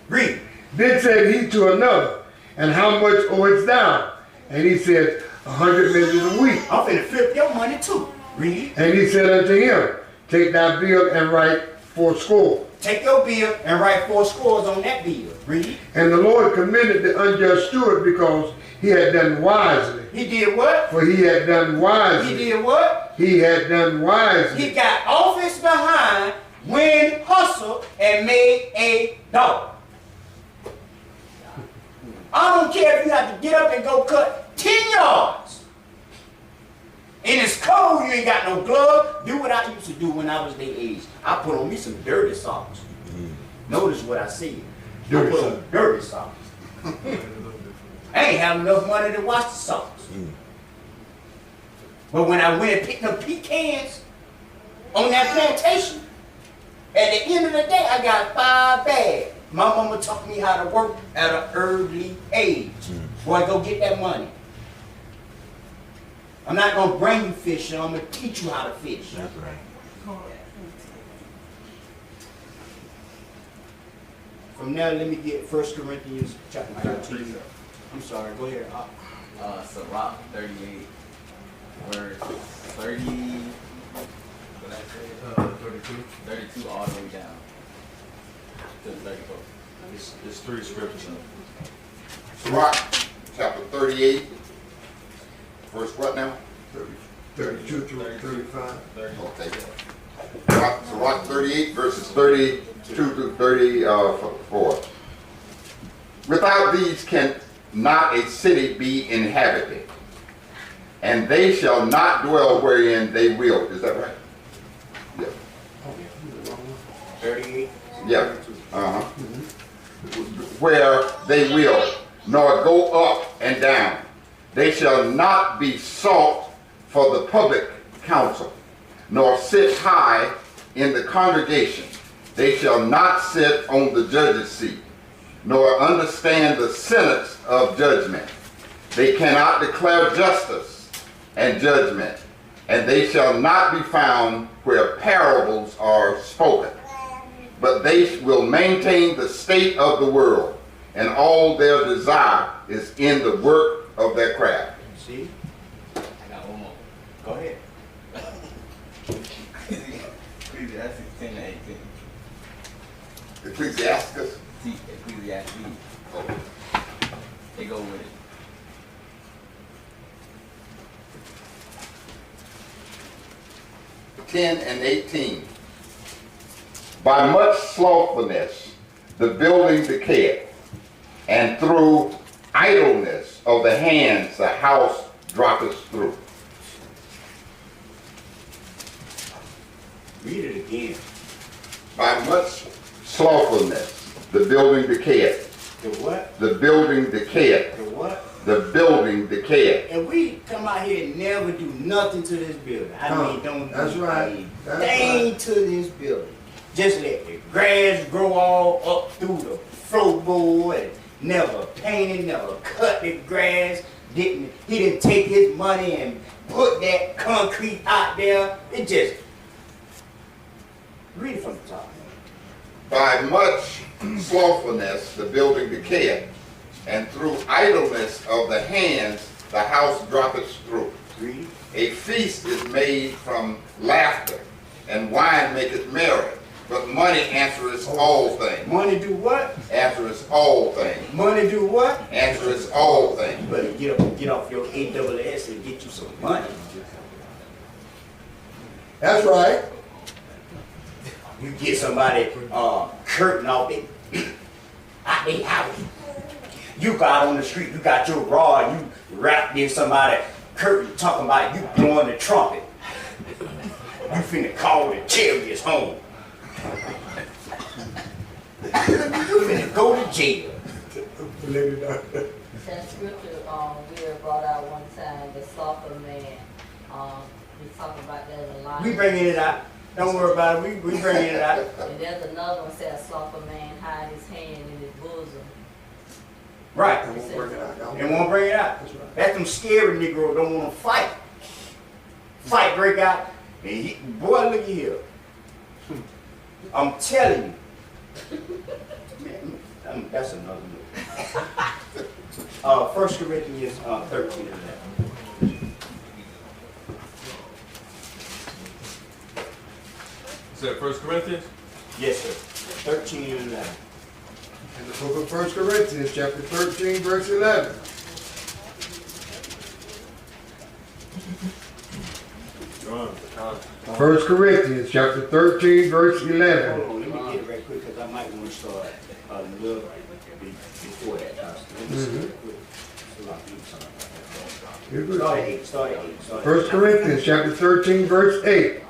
Read. Then said he to another, and how much owest thou? And he said, 100 measures a week. I'm finna flip your money too. Read. And he said unto him, take thy bill and write 80. Take your bill and write 4 scores on that bill. Read. And the Lord commended the unjust steward because he had done wisely. He did what? For he had done wisely. He did what? He had done wisely. He got off his behind, went, hustled, and made a dollar. I don't care if you have to get up and go cut 10 yards. And it's cold, you ain't got no glove. Do what I used to do when I was their age. I put on me some dirty socks. Notice what I said. Dirty I put on dirty socks. I ain't have enough money to wash the socks. But when I went and picked up pecans on that plantation, at the end of the day, I got 5 bags. My mama taught me how to work at an early age. Boy, go get that money. I'm not going to bring you fishing. I'm going to teach you how to fish. That's right. From now, let me get 1 Corinthians chapter 13. I'm sorry, go ahead. Sirach 38. verse 30, what I say? 32. 32 all the way down to 34. It's three scriptures. Sirach, chapter 38, verse what now? 32 through 35. Okay. Sirach 38, verses 32 through 34. Without these can not a city be inhabited, and they shall not dwell wherein they will. Is that right? Yeah. 38. Yeah. Where they will, nor go up and down. They shall not be sought for the public council, nor sit high in the congregation. They shall not sit on the judge's seat, nor understand the sentence of judgment. They cannot declare justice and judgment, and they shall not be found where parables are spoken. But they will maintain the state of the world, and all their desire is in the work of their craft. See? I got one more. Go ahead. Ecclesiastes 10 to 18. Ecclesiastes. Ecclesiastes. Oh. They go with it. (10 and 18). By much slothfulness the building decayeth, and through idleness of the hands the house droppeth through. Read it again. By much slothfulness the building decayeth. The what? The building decayeth. The what? The building decayeth. And we come out here and never do nothing to this building. I mean, don't That's do right. a thing to this building. Just let the grass grow all up through the floorboard and never painted, never cut the grass. He didn't take his money and put that concrete out there. It just, read it from the top. By much slothfulness the building decayeth, and through idleness of the hands the house droppeth through. Read. A feast is made from laughter, and wine maketh merry, but money answereth all things. Money do what? Answereth all things. Money do what? Answereth all things. You better get off your AWS and get you some money. That's right. You get somebody curtain off it out their house. You go out on the street, you got your rod, you wrapped in somebody curtain talking about you blowing the trumpet. You finna call the chariots home. You finna go to jail. That scripture we had brought out one time, the slothful man. We talking about that a lot. We bringing it out. Don't worry about it. We bringing it out. And there's another one said, a slothful man hide his hand in his bosom. Right. They won't bring it out. They won't bring it out. That's right. That's them scary Negroes don't want to fight. Fight break out. And boy, look at here. I'm telling you. Man, that's another look. 1 Corinthians 13 and 11. Is that 1 Corinthians? Yes, sir. 13 and 11. In the book of 1 Corinthians, chapter 13, verse 11. John. 1 Corinthians, chapter 13, verse 11. Hold on, let me get it right quick because I might want to start a little before that. Let me see real quick. Start at 8. Start at 8. 1 Corinthians, chapter 13, verse 8.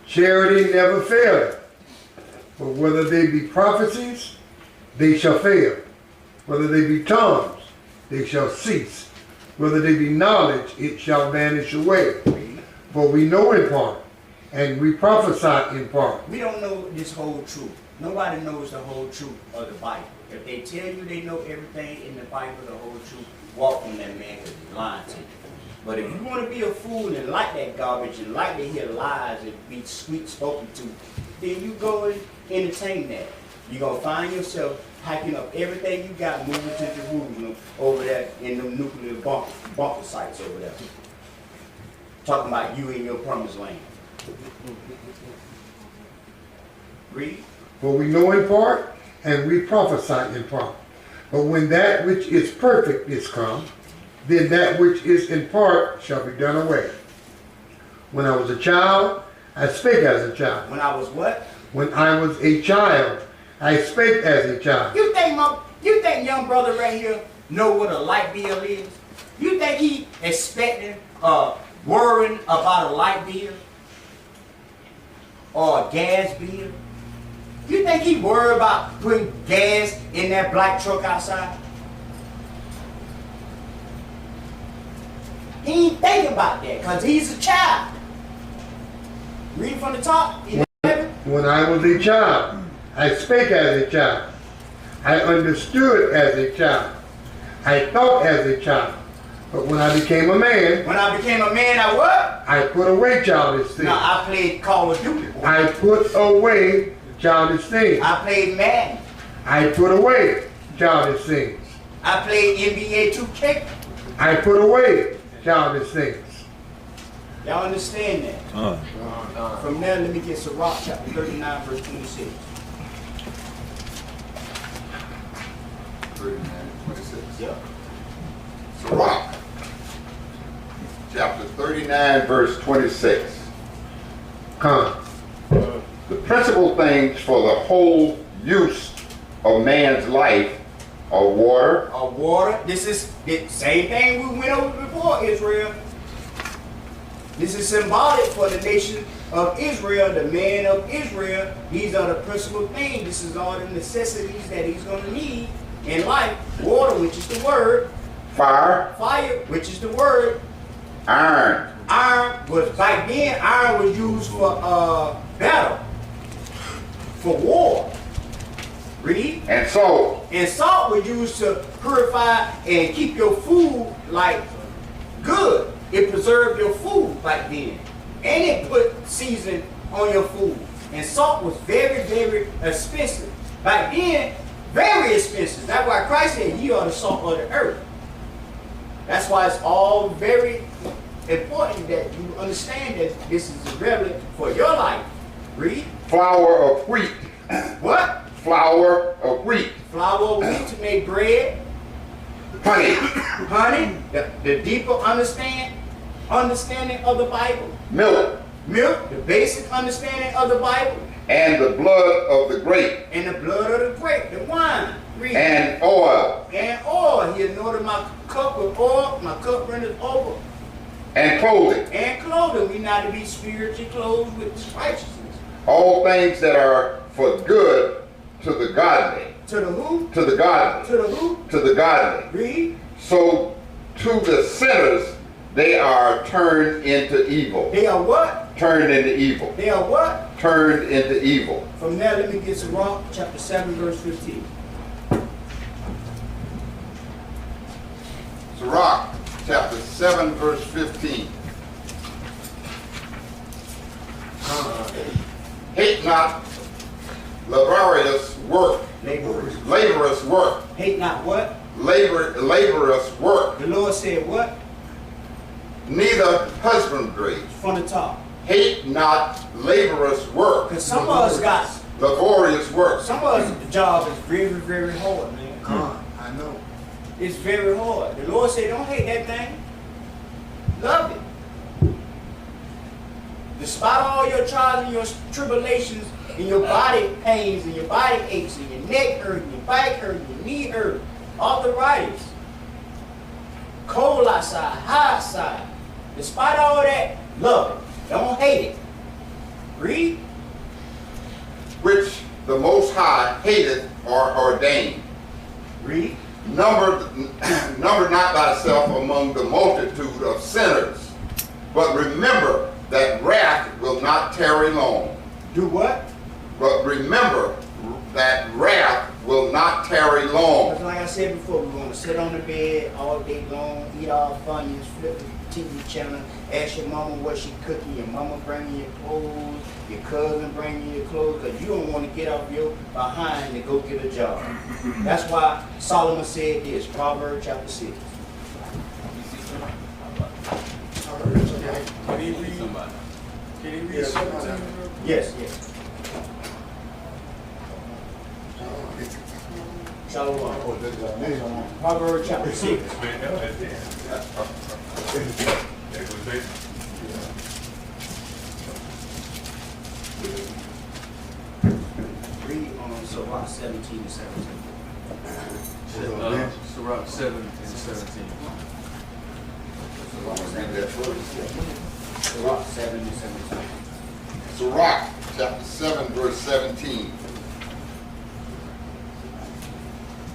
Charity never faileth, but whether they be prophecies, they shall fail. Whether they be tongues, they shall cease. Whether they be knowledge, it shall vanish away. For we know in part, and we prophesy in part. We don't know this whole truth. Nobody knows the whole truth of the Bible. If they tell you they know everything in the Bible, the whole truth, walk from that man because he's lying to you. But if you want to be a fool and like that garbage and like to hear lies and be sweet spoken to, then you go and entertain that. You're going to find yourself packing up everything you got, moving to Jerusalem over there in the nuclear bunker sites over there. Talking about you in your promised land. Read. For we know in part, and we prophesy in part. But when that which is perfect is come, then that which is in part shall be done away. When I was a child, I spake as a child. When I was what? When I was a child, I spake as a child. You think young brother right here know what a light bill is? You think he expecting, worrying about a light bill or a gas bill? You think he worried about putting gas in that black truck outside? He ain't thinking about that because he's a child. Read from the top. When I was a child, I spake as a child. I understood as a child. I thought as a child. But when I became a man, I what? I put away childish things. No, I played Call of Duty. I put away childish things. I played Madden. I put away childish things. I played NBA 2K. I put away childish things. Y'all understand that? From there, let me get Sirach chapter 39, verse 26. 39, 26. Yeah. Sirach, chapter 39, verse 26. Come. The principal things for the whole use of man's life are water. This is the same thing we went over before, Israel. This is symbolic for the nation of Israel, the man of Israel. These are the principal things. This is all the necessities that he's going to need in life. Water, which is the word. Fire, which is the word. iron, Was back then. Iron was used for battle, for war. Read. and salt. And salt was used to purify and keep your food like good. It preserved your food back then, and it put season on your food. And salt was very, very expensive back then. Very expensive. That's why Christ said, "Ye are the salt of the earth." That's why it's all very important that you understand that this is relevant for your life. Read. Flour of wheat. What? Flour of wheat. Flour of wheat to make bread. Honey. Honey. The deeper understanding of the Bible. Milk. The basic understanding of the Bible. And the blood of the grape. And the blood of the grape. The wine. Read. And oil. And oil. He anointed my cup with oil. My cup runneth over. And clothing. And clothing. We not to be spiritually clothed with righteousness. All things that are for good to the godly. To the who? To the godly. To the who? To the godly. Read. So to the sinners they are turned into evil. They are what? Turned into evil. They are what? Turned into evil. From there, let me get Sirach chapter 7, verse 15. Sirach chapter 7, verse 15. Hate not laborious work. Laborious work. Hate not what? Laborious work. The Lord said what? Neither husbandry. From the top. Hate not laborious work. Because some of us got laborious work. Some of us, the job is very, very hard, man. I know. It's very hard. The Lord said, don't hate that thing. Love it. Despite all your trials and your tribulations and your body pains and your body aches and your neck hurt and your back hurt and your knee hurt, arthritis, cold outside, hot outside. Despite all that, love it. Don't hate it. Read. Which the Most High hateth or ordained. Read. Number not thyself among the multitude of sinners, but remember that wrath will not tarry long. Do what? But remember that wrath will not tarry long. Because like I said before, we're going to sit on the bed all day long, eat all Funyuns, flip the TV channel, ask your mama what she cooking, your mama bringing you clothes, your cousin bringing you clothes, because you don't want to get off your behind to go get a job. That's why Solomon said this, Proverbs chapter 6. he read? Somebody. Can he read 17? Yes, yes. Shalom. Proverbs chapter 6. Read on Sirach 17 and 17. Sirach 7 and 17. Read that first. Sirach 7 and 17. Sirach, chapter 7, verse 17.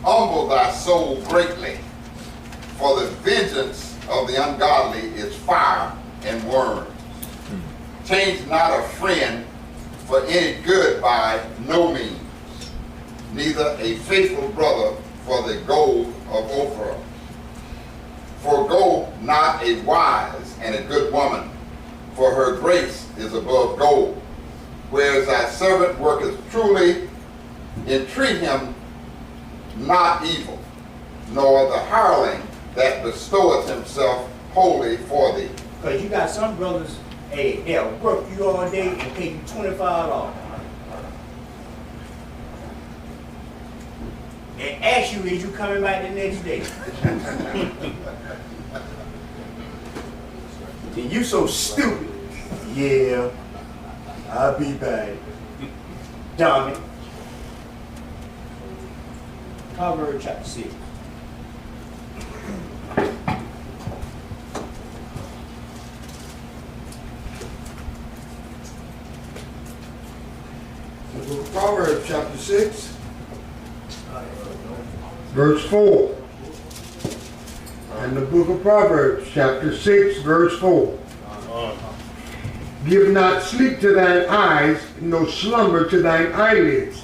Humble thy soul greatly, for the vengeance of the ungodly is fire and worms. Change not a friend for any good by no means, neither a faithful brother for the gold of Ophir. Forgo not a wise and a good woman, for her grace is above gold. Whereas thy servant worketh truly, entreat him not evil, nor the hireling that bestoweth himself wholly for thee. Because you got some brothers, hey, they'll work you all day and pay you $25. And ask you, is you coming back the next day? And you so stupid. Yeah, I'll be back. Dummy. Proverbs chapter 6. The book of Proverbs, chapter 6, verse 4. And the book of Proverbs, chapter 6, verse 4. Give not sleep to thine eyes, no slumber to thine eyelids.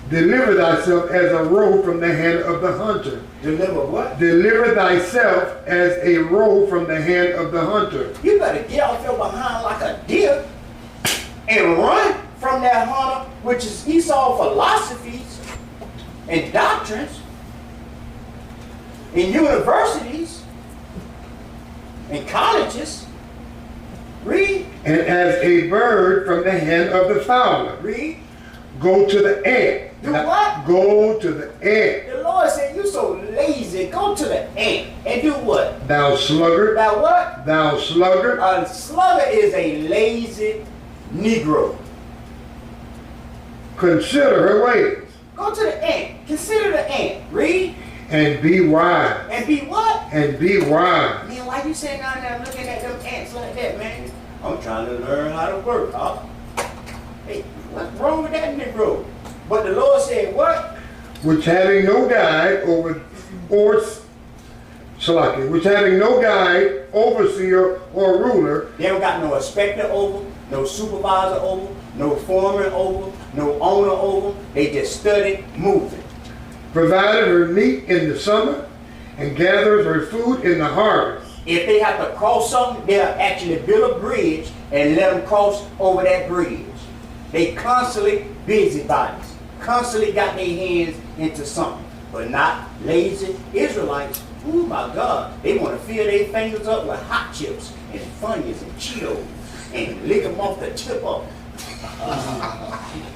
Deliver thyself as a roe from the hand of the hunter. Deliver what? Deliver thyself as a roe from the hand of the hunter. You better get off your behind like a deer and run from that hunter, which is Esau philosophies and doctrines in universities and colleges. Read. And as a bird from the hand of the fowler. Read. Go to the ant. Do what? Go to the ant. The Lord said, you so lazy. Go to the ant and do what? Thou sluggard. Thou what? Thou sluggard. A sluggard is a lazy Negro. Consider her ways. Go to the ant. Consider the ant. Read. And be wise. And be what? And be wise. Man, why you sitting down there looking at them ants like that, man? I'm trying to learn how to work, huh? Hey, what's wrong with that Negro? But the Lord said, what? Which having no guide which having no guide, overseer, or ruler. They don't got no inspector over, no supervisor over, no foreman over, no owner over. They just study moving. Provided her meat in the summer and gathers her food in the harvest. If they have to cross something, they'll actually build a bridge and let them cross over that bridge. They constantly busybodies, constantly got their hands into something, but not lazy Israelites. Oh my God, they want to fill their fingers up with hot chips and Funyuns and Cheetos and lick them off the tip of them.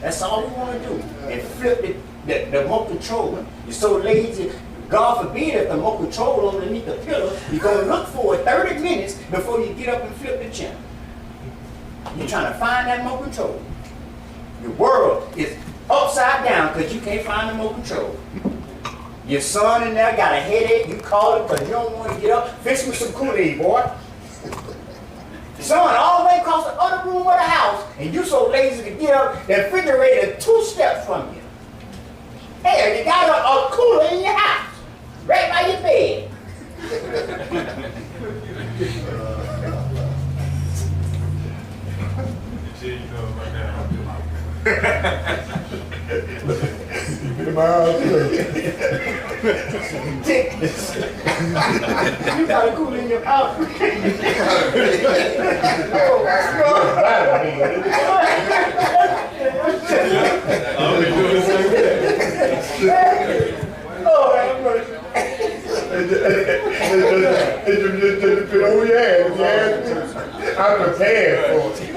That's all we want to do. And flip the remote control. You're so lazy. God forbid if the remote control underneath the pillow, you're going to look for it 30 minutes before you get up and flip the channel. You're trying to find that remote control. Your world is upside down because you can't find the remote control. Your son in there got a headache, you call him because you don't want to get up. Fix me some Kool-Aid, boy. Son, all the way across the other room of the house, and you so lazy to get up, the refrigerator 2 steps from you. Hey, you got a cooler in your house, right by your bed. In my house, You got a cooler in your house. Oh my God. It just depends on who you ask. I prepared for it.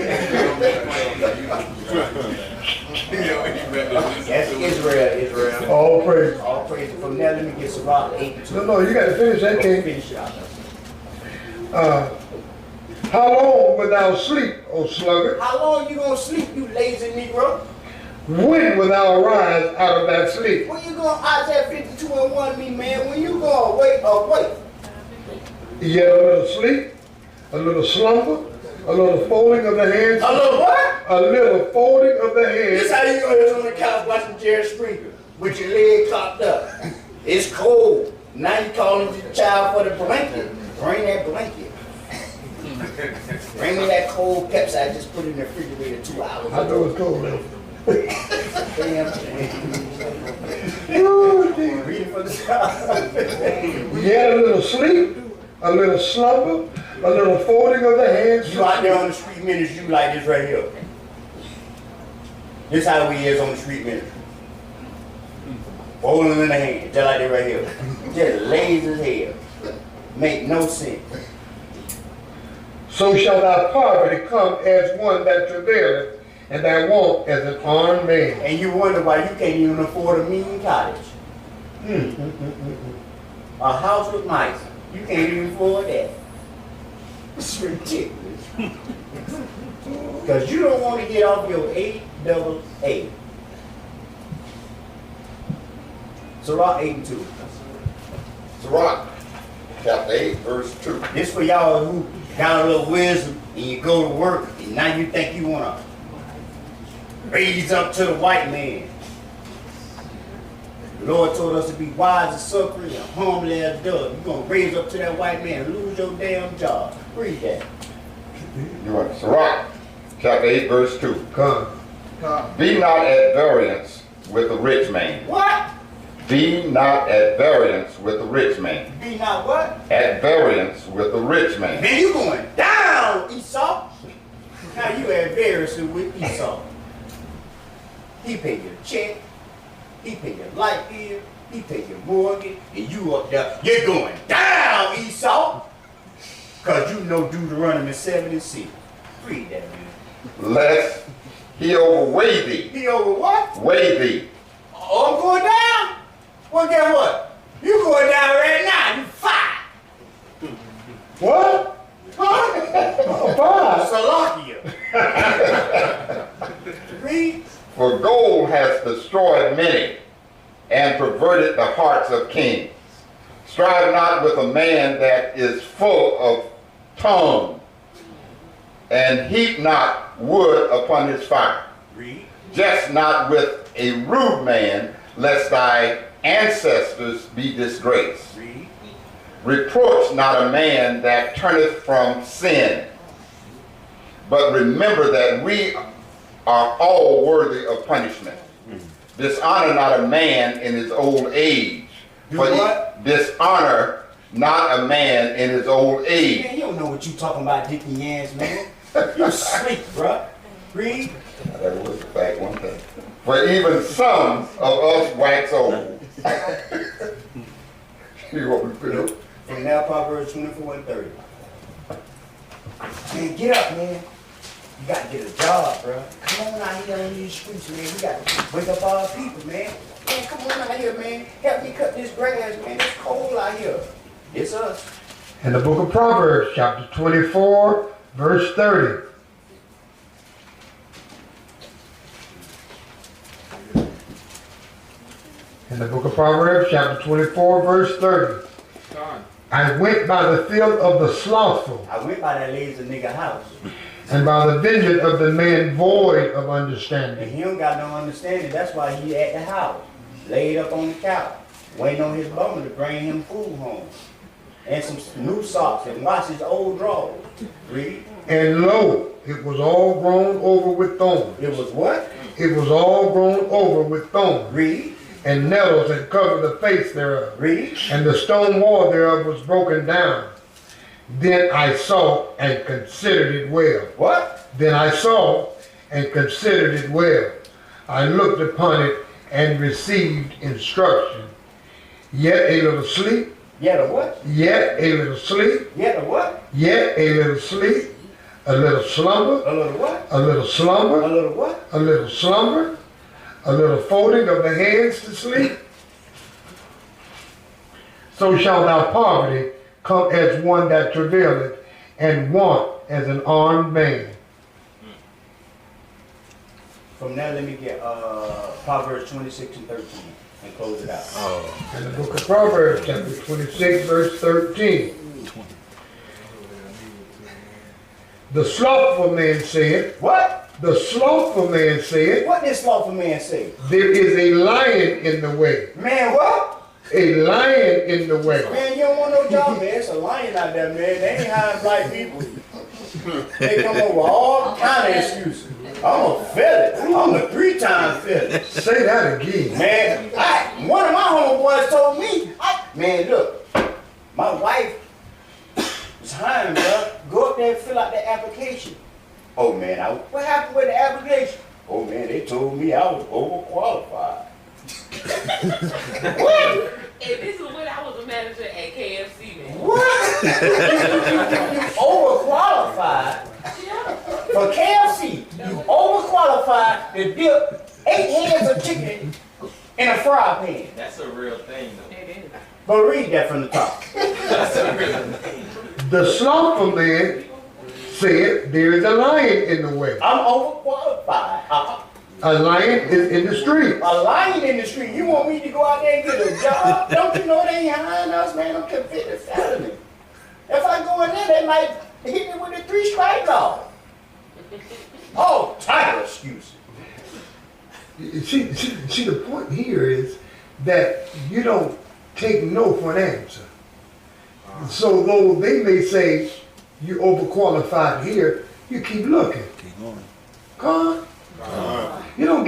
That's Israel. All praise. All praise. From there, let me get Sirach 8:2. No, you got to finish that, King. Finish it out. How long wilt thou sleep, O sluggard? How long you gonna sleep, you lazy Negro? When wilt thou arise out of that sleep? When you gonna Isaiah 52:1 me, man? When you gonna wake? Yet a little sleep, a little slumber, a little folding of the hands. A little what? A little folding of the hands. This how you is on the couch watching Jerry Springer with your leg cocked up. It's cold. Now you calling the child for the blanket. Bring that blanket. Bring me that cold Pepsi I just put in the refrigerator 2 hours I know it's cold, man. Damn. Read it for the child. Yet a little sleep, a little slumber, a little folding of the hands. You out there on the street ministry, you like this right here. This how we is on the street ministry. Folding in the hand, just like that right here. Just lazy as hell. Make no sense. So shall thy poverty come as one that travaileth, and thy want as an armed man. And you wonder why you can't even afford a mean cottage. A house with mice. You can't even afford that. It's ridiculous. Because you don't want to get off your AAA. Sirach 8:2. Sirach, chapter 8, verse 2. This for y'all who got a little wisdom and you go to work and now you think you want to raise up to the white man. The Lord told us to be wise as serpent and humble as a dove. You're going to raise up to that white man and lose your damn job. Read that. You want Sirach, chapter 8, verse 2. Come. Be not at variance with the rich man. What? Be not at variance with the rich man. Be not what? At variance with the rich man. Man, you going down, Esau. Now you at variance with Esau. He pay your check. He pay your light bill. He pay your mortgage. And you up there, you're going down, Esau. Because you know Deuteronomy 7:6. Read that, man. Lest he overweigh thee. He over what? Weigh thee. Oh, I'm going down? Well, guess what? You going down right now. You fired. What? Huh? Salakia. Read. For gold has destroyed many, and perverted the hearts of kings. Strive not with a man that is full of tongue, and heap not wood upon his fire. Read. Jest not with a rude man, lest thy ancestors be disgraced. Read. Reproach not a man that turneth from sin, but remember that we are all worthy of punishment. Dishonor not a man in his old age. Do what? Dishonor not a man in his old age. Man, you don't know what you talking about, Dickie Yans, man. You asleep, bruh. Read. That was the fact one thing. For even some of us wax old. You want me to put up? From now, Proverbs 24:30. Man, get up, man. You got to get a job, bruh. Come on out here on these streets, man. We got to wake up our people, man. Man, come on out here, man. Help me cut this grass, man. It's cold out here. It's us. In the book of Proverbs, chapter 24, verse 30. In the book of Proverbs, chapter 24, verse 30. I went by the field of the slothful. I went by that lazy nigga house. And by the vineyard of the man void of And understanding. he don't got no understanding. That's why he at the house, laid up on the couch, waiting on his bummer to bring him food home. And some new socks and wash his old drawers. Read. And lo, it was all grown over with thorns. It was what? It was all grown over with thorns. Read. And nettles had covered the face thereof. Read. And the stone wall thereof was broken down. Then I saw and considered it well. What? Then I saw and considered it well. I looked upon it and received instruction. Yet a little sleep. Yet a what? Yet a little sleep. Yet a what? Yet a little sleep. a little slumber, A little what? a little slumber, A little what? a little slumber, a little folding of the hands to sleep. So shall thy poverty come as one that travaileth, and want as an armed man. From that, let me get Proverbs 26 and 13 and close it out. In the book of Proverbs, chapter 26, verse 13. The slothful man said, What? the slothful man said, What did slothful man say? there is a lion in the way. Man, what? A lion in the way. Man, you don't want no job, man. It's a lion out there, man. They ain't hiring black people. They come over all kind of excuses. I'm a felon. I'm a 3-time felon. Say that again. Man, one of my homeboys told me, man, look, my wife was hiring, bro. Go up there and fill out the application. Oh, man, what happened with the application? Oh, man, they told me I was overqualified. What? And this is when I was a manager at KFC, man. What? You overqualified for KFC. You overqualified to dip 8 hands of chicken in a fry pan. That's a real thing, though. It is. But read that from the top. That's a real thing. The slothful man said, there is a lion in the way. I'm overqualified. A lion is in the street. A lion in the street. You want me to go out there and get a job? Don't you know they ain't hiring us, man? I'm convicted felony. If I go in there, they might hit me with a 3-strike law. Oh, type of excuse. See, the point here is that you don't take no for an answer. So though they may say you overqualified here, you keep looking. Keep going. Come on. You don't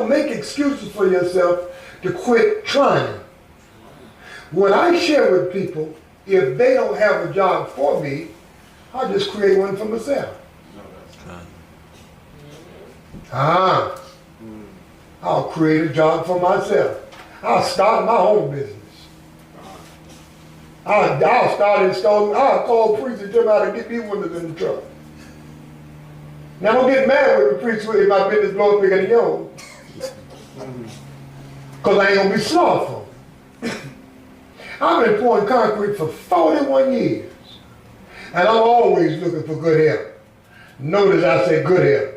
make excuses for yourself to quit trying. When I share with people, if they don't have a job for me, I'll just create one for myself. I'll create a job for myself. I'll start my own business. I'll call priests and tell them how to get me one of them in trouble. Now don't get mad with the priest if my business blows bigger than yours. Because I ain't gonna be slothful. I've been pouring concrete for 41 years. And I'm always looking for good help. Notice I say good help.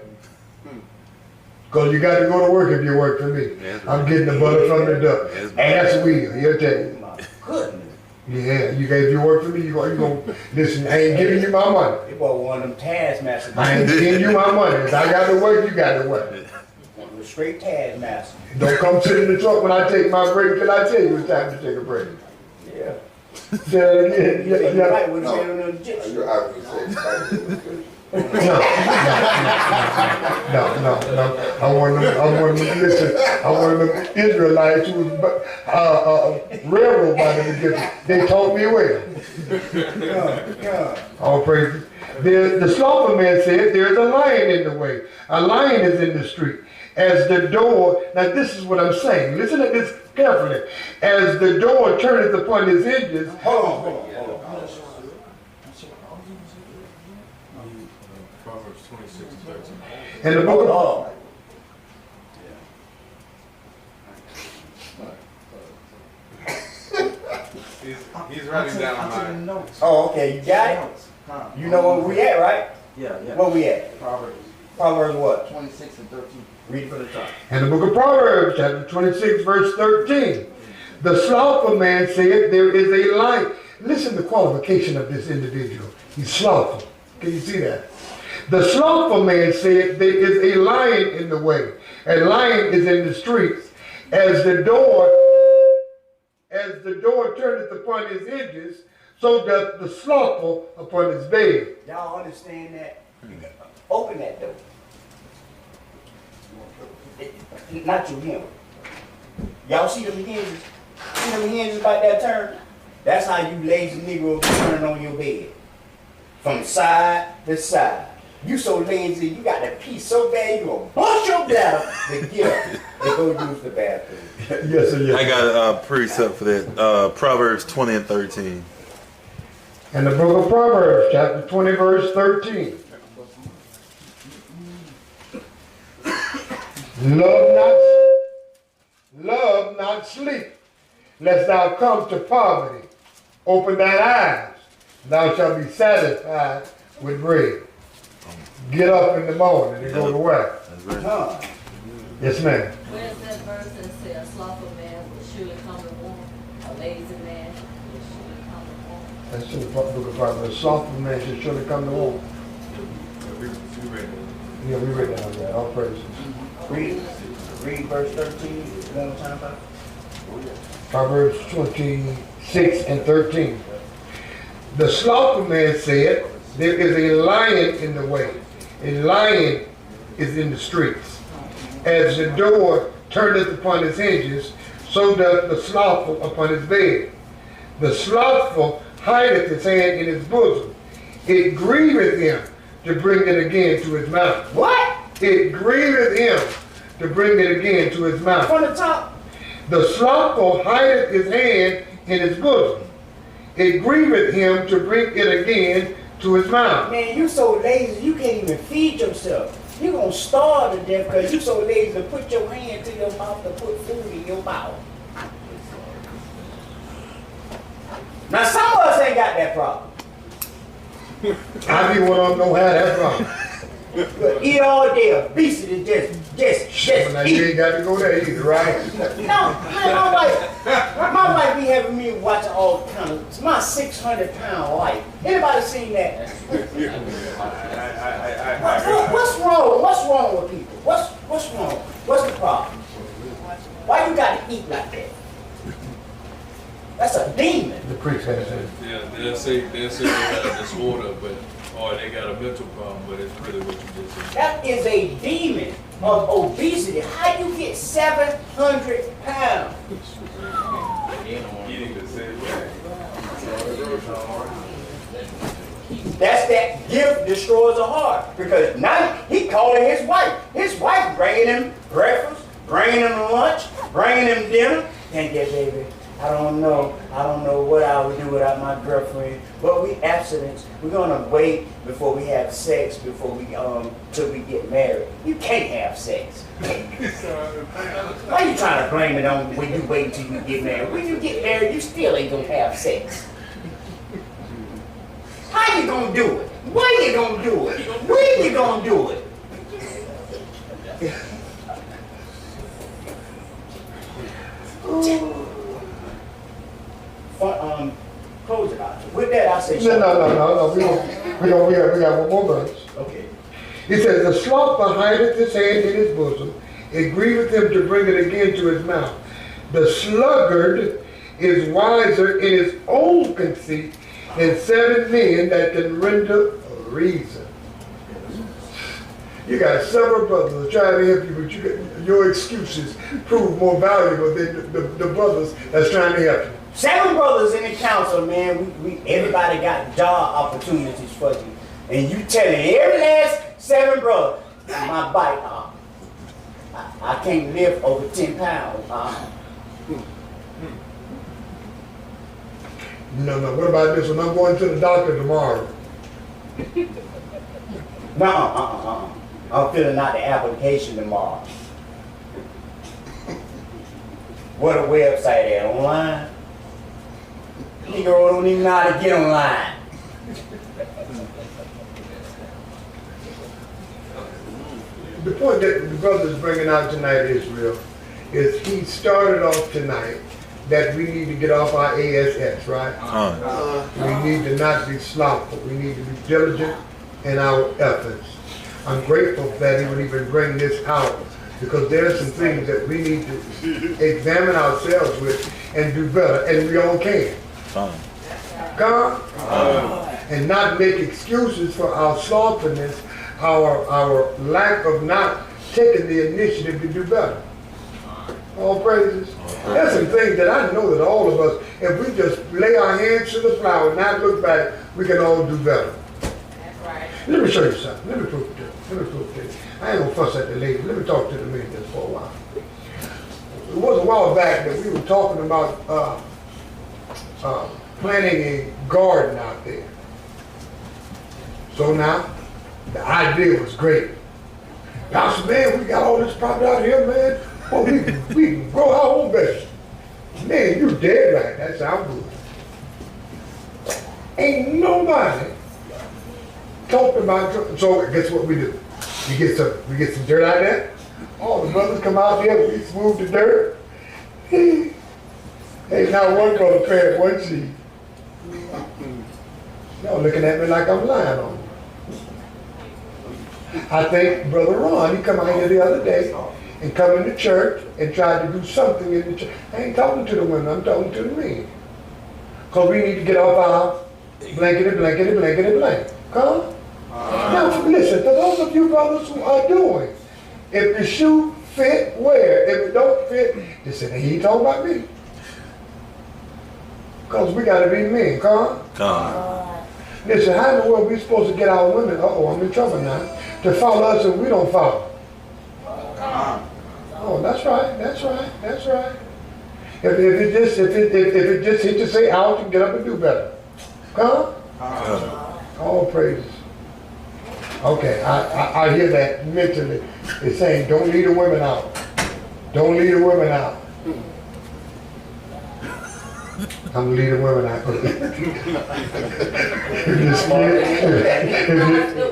Because you got to go to work if you work for me. I'm getting the butter from the duck. Ask Will, he'll tell you. My goodness. Yeah, if you work for me, you gonna listen, I ain't giving you my money. They bought one of them taskmasters. I ain't giving you my money. If I got to work, you got to work. One of the straight taskmasters. Don't come sit in the truck when I take my break till I tell you it's time to take a break. Yeah. Say that again. You Yeah. right with the man on the gypsy. You're obviously No. I want them to listen. I want them Israelites who was railroad by them. They taught me well. All praise. The slothful man said, there is a lion in the way. A lion is in the street. As the door, now this is what I'm saying. Listen to this carefully. As the door turneth upon his hinges. Hold on. Proverbs 26 and 13. And the book of He's writing down mine. Notes. Oh, okay. You got it? You know where we at, right? Yeah. Where we at? Proverbs Proverbs what? 26 and 13. Read it from the top. And the book of Proverbs, chapter 26, verse 13. The slothful man said, there is a lion. Listen to the qualification of this individual. He's slothful. Can you see that? The slothful man said, there is a lion in the way. A lion is in the streets. As the door turneth upon his hinges, so doth the slothful upon his bed. Y'all understand that? You gotta open that door. Not your hammer. Y'all see them hinges? See them hinges about that turn? That's how you lazy nigga turn on your bed. From side to side. You so lazy, you got to pee so bad, you gonna bust your bladder to get up and go use the bathroom. Yes, sir, yes. I got a precept for that. Proverbs 20 and 13. And the book of Proverbs, chapter 20, verse 13. Love not sleep, lest thou come to poverty. Open thine eyes, thou shalt be satisfied with bread. Get up in the morning and go to work. Yes, ma'am. Where's that verse that says a slothful man will surely come to want? A lazy man will surely come to want. That's in the book of Proverbs. A slothful man should surely come to want. Yeah, we read that on that. All praises. Read verse 13 one more time, Papa. Proverbs 26 and 13. The slothful man said, there is a lion in the way. A lion is in the streets. As the door turneth upon his hinges, so doth the slothful upon his bed. The slothful hideth his hand in his bosom. It grieveth him to bring it again to his mouth. What? It grieveth him to bring it again to his mouth. From the top. The slothful hideth his hand in his bosom. It grieveth him to bring it again to his mouth. Man, you so lazy you can't even feed yourself. You're going to starve to death because you so lazy to put your hand to your mouth to put food in your mouth. Now some of us ain't got that problem. I be one of them don't have that problem. Eat all day, obesity, just Now you ain't got to go there either, right? No, man, my wife be having me watching all kind of, it's my 600-pound wife. Anybody seen that? What's wrong? What's wrong with people? What's wrong? What's the problem? Why you got to eat like that? That's a demon. The priest has it. Yeah, they'll say they got a disorder, or they got a mental problem, but it's really what you just said. That is a demon of obesity. How you get 700 pounds? Eating the same way. That's that gift destroys a heart. Because now he calling his wife. His wife bringing him breakfast, bringing him lunch, bringing him dinner. And yeah, baby, I don't know what I would do without my girlfriend. But we abstinence. We're gonna wait before we have sex before we till we get married. You can't have sex. Why are you trying to blame it on when you wait until you get married? When you get married, you still ain't gonna have sex. How you gonna do it? Where you gonna do it? When you gonna do it? Close it out. With that, I say. No. We got one more verse. Okay. It says, the slothful hideth his hand in his bosom. It grieveth him to bring it again to his mouth. The sluggard is wiser in his own conceit than 7 men that can render reason. You got several brothers trying to help you, but your excuses prove more valuable than the brothers that's trying to help you. 7 brothers in the council, man. We everybody got job opportunities for you, and you telling every last 7 brothers, my bike, I can't lift over 10 pounds. No. What about this one? I'm going to the doctor tomorrow. No, I'm filling out the application tomorrow. What a website at? Online? Nigga don't even know how to get online. The point that the brother is bringing out tonight, Israel, is he started off tonight that we need to get off our ASS, right? We need to not be slothful. We need to be diligent in our efforts. I'm grateful that he would even bring this out because there are some things that we need to examine ourselves with and do better, and we all can. Come and not make excuses for our slothfulness, our lack of not taking the initiative to do better. All praises. There's some things that I know that all of us, if we just lay our hands to the plow and not look back, we can all do better. That's right. Let me show you something. Let me prove it to you. I ain't gonna fuss at the lady. Let me talk to the men just for a while. It was a while back that we were talking about planting a garden out there. So now, the idea was great. Pastor, man, we got all this property out here, man. Oh, we can grow our own vegetables. Man, you dead right. That sounds good. Ain't nobody talking about. So guess what we do? We get some dirt out there. All the brothers come out there. We smooth the dirt. Ain't not one brother planted one seed. Y'all looking at me like I'm lying on you. I think Brother Ron, he come out here the other day and come into church and tried to do something in the church. I ain't talking to the women, I'm talking to the men. Because we need to get off our blankety, blank. Huh? Now listen, to those of you brothers who are doing, if the shoe fit, wear. If it don't fit, they say, he ain't talking about me. Because we got to be men, huh? Listen, how in the world are we supposed to get our women, I'm in trouble now, to follow us and we don't follow? Oh, that's right. If it just hit you say out, you get up and do better. Huh? All praises. Okay, I hear that mentally. It's saying don't leave the women out. Don't leave the women out. I'm leading women out. What the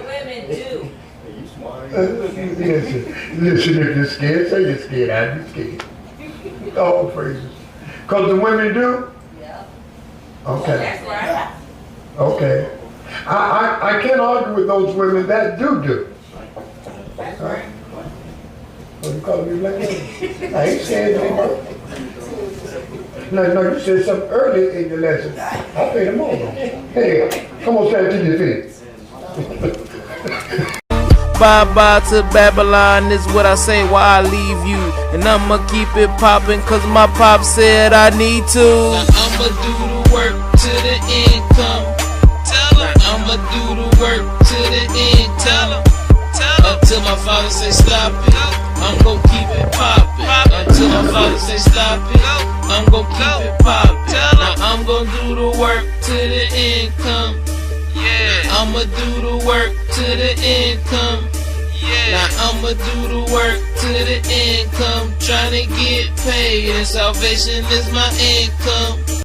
women do? Listen, if you're scared, say you're scared. I'd be scared. Oh, praises. Because the women do? Yeah. Okay. That's right. Okay. I can't argue with those women that do. That's right. What you calling me black? I ain't saying anything. No, you said something early in your lesson. I paid them over. Hey, come on, stand to your feet. Bye-bye to Babylon is what I say while I leave you. And I'ma keep it poppin' cause my pop said I need to. Now I'ma do the work to the income. Tell him. I'ma do the work to the end. Tell him. Until my father say stop it, I'm gon' keep it poppin'. Until my father say stop it, I'm gon' keep it poppin'. Now I'm gon' do the work to the income. Yeah, I'ma do the work to the income. Yeah, now I'ma do the work to the income. Tryna get paid and salvation is my income.